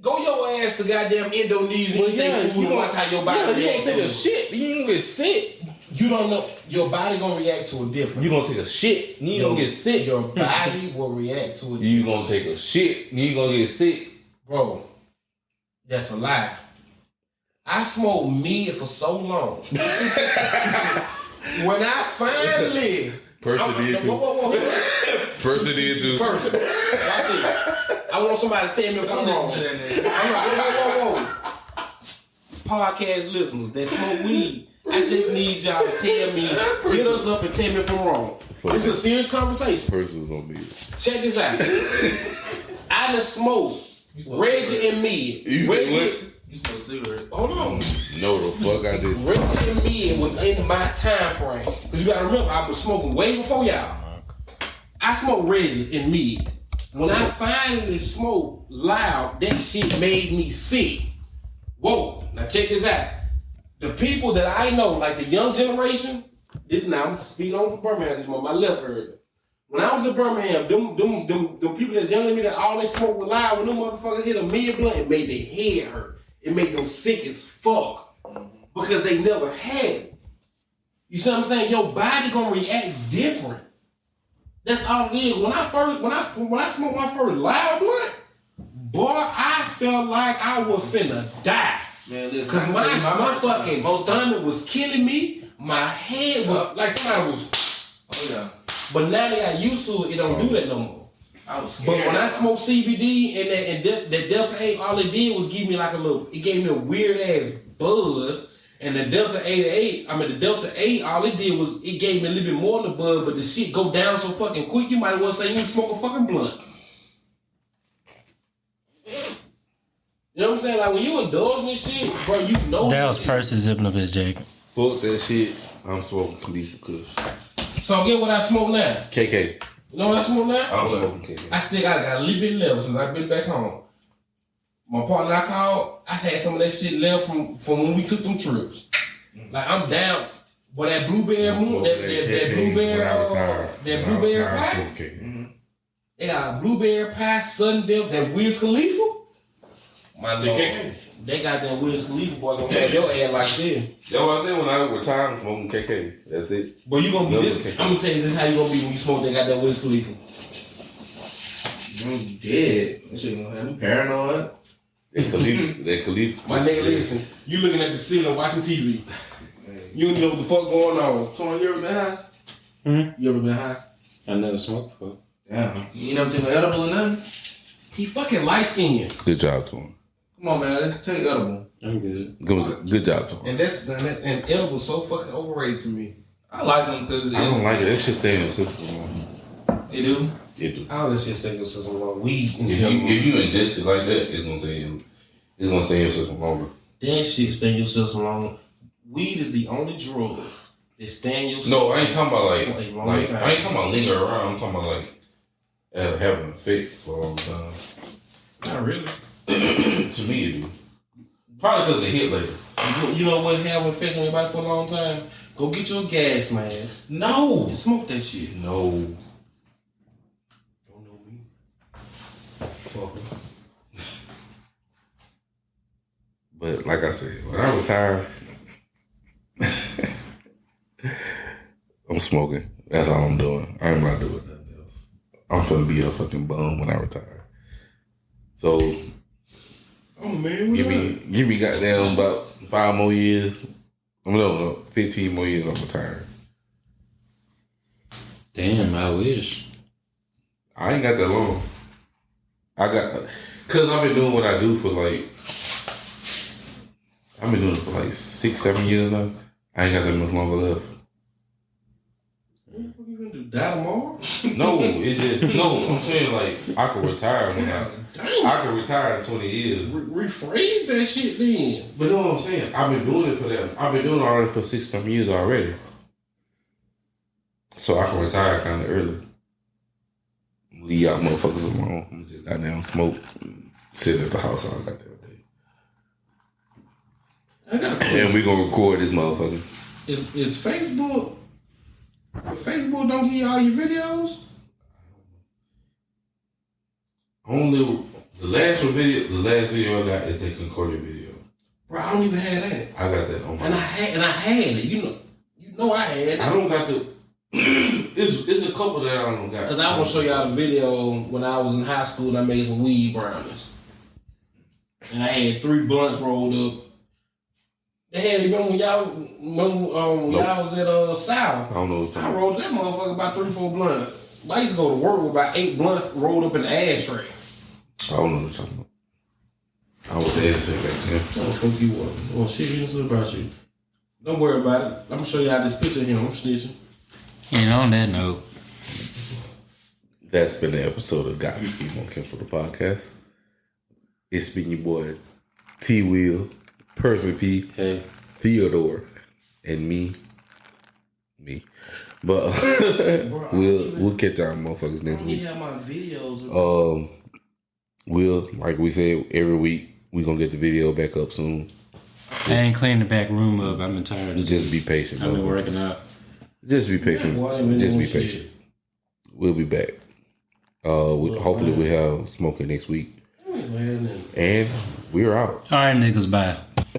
go your ass to goddamn Indonesia and eat food and watch how your body reacts to it. shit. You ain't gonna get sick. You don't know. Your body gonna react to it differently. You gonna take a shit. You ain't gonna get sick. Your body will react to it. You gonna take a shit. You ain't gonna get sick. Bro, that's a lie. I smoked meat for so long. When I finally... Person did too. Whoa. Person did too. Watch this. I want somebody to tell me if I'm wrong. Whoa. Podcast listeners that smoke weed, I just need y'all to tell me, hit us up and tell me if I'm wrong. This is a serious conversation. Person was on me. Check this out. I done smoked Reggie and me. You said what? You smoke a cigarette. Hold on. No, the fuck I did. Reggie and me was in my time frame. Because you gotta remember, I was smoking way before y'all. I smoked Reggie and me. When I finally smoked loud, that shit made me sick. Whoa. Now check this out. The people that I know, like the young generation, this now I'm speaking on for Birmingham, this one, my left area. When I was in Birmingham, them people that's younger than me that all they smoke with loud, when them motherfuckers hit a mid blunt, it made their head hurt. It made them sick as fuck. Because they never had it. You see what I'm saying? Your body gonna react different. That's all it is. When I smoked my first loud blunt, boy, I felt like I was finna die. Man, listen, Cause my first time fucking smoking. stomach was killing me. My head was like somebody was. Oh yeah. But now they got used to it, it don't do that no more. I was scared. But when I smoked CBD and that Delta 8, all it did was give me like it gave me a weird ass buzz. And the Delta 8, the Delta 8, all it did was it gave me a little bit more than the buzz, but the shit go down so fucking quick, you might as well say you smoke a fucking blunt. You know what I'm saying? Like when you indulge in shit, bro, you know That was shit. Percy zipping up his jacket. Fuck that shit. I'm smoking Khalifa Kush. So get what I smoke now. KK. You know what I smoke now? I'm smoking KK. I still got a little bit left since I've been back home. My partner I called, I had some of that shit left from when we took them trips. Like I'm down, but that blueberry moon, that blueberry pie, they got blueberry pie, Sudden Death, that Wiz Khalifa. My lord, they got that Wiz Khalifa boy gonna have your ass like this. That's what I said when I retire, I'm smoking KK. That's it. But you gonna be No, this. okay. I'm gonna tell you this how you gonna be when you smoke that goddamn Wiz Khalifa. You dead. That shit gonna have me paranoid. That Khalifa. My nigga, listen, you looking at the ceiling watching TV. You don't know what the fuck going on. Tony, you ever been high? You ever been high? I never smoked before. Damn. You never take no edible or nothing? He fucking light skinned. Good job to him. Come on, man. Let's take edible. I'm good. Good job to him. And edible's so fucking overrated to me. I like them because I don't like it. That shit stay in the system. They do. It do. All this shit stay in your system long. Weed in If general. you ingest it like that, it's gonna stay in your system longer. That shit stay in your system long. Weed is the only drug that stay in your system. No, I ain't talking about for a long like time. I ain't talking about linger around. I'm talking about like having an effect for a long time. Not really. To me, it do. Probably because it hit later. You know what have an effect on your body for a long time? Go get your gas mask No, and smoke that shit. no. Don't know me. Fucker. But like I said, when I retire, I'm smoking. That's all I'm doing. I'm not doing nothing else. I'm finna be a fucking bum when I retire. So Oh man, give me goddamn about 5 more years. No, 15 more years. I'm retired. Damn, I wish. I ain't got that long. Cause I've been doing what I do for like, I've been doing it for like 6, 7 years now. I ain't got that much longer left. What you gonna do? Die tomorrow? No, it's just no. I'm saying like I could retire when I could retire in 20 years. Rephrase that shit then. But you know what I'm saying? I've been doing it for that. I've been doing it already for 6, 7 years already. So I can retire kind of early. Leave y'all motherfuckers alone. I'm just goddamn smoke, sit at the house all goddamn day. And we gonna record this motherfucker. Is Facebook? If Facebook don't give you all your videos? Only the last video I got is that Concordia video. Bro, I don't even have that. I got that on my. And I had it. You know I had it. I don't got the. It's a couple that I don't got. Cause I want to show y'all the video when I was in high school and I made some weed brownies. And I had 3 blunts rolled up. They had remember when y'all was at South. I don't know. What I rolled that motherfucker about 3-4 blunts. I used to go to work with about 8 blunts rolled up in the ashtray. I don't know what you're talking about. I was innocent back then. Oh, fuck you up. Oh, shit, innocent about you. Don't worry about it. I'm gonna show y'all this picture of him. I'm snitching. And on that note, That's been the episode of Gossip Monkey for the podcast. It's been your boy T Will, Percy P, hey, Theodore, and me. But we'll catch y'all motherfuckers next I week. have my videos. We'll, like we said, every week we gonna get the video back up soon. I ain't cleaned the back room up. I've been tired of Just be patient. I've been motherfucker. working out. Just be patient. Just be patient. We'll be back. Hopefully we'll have smoking next week. And we're out. All right, niggas, bye.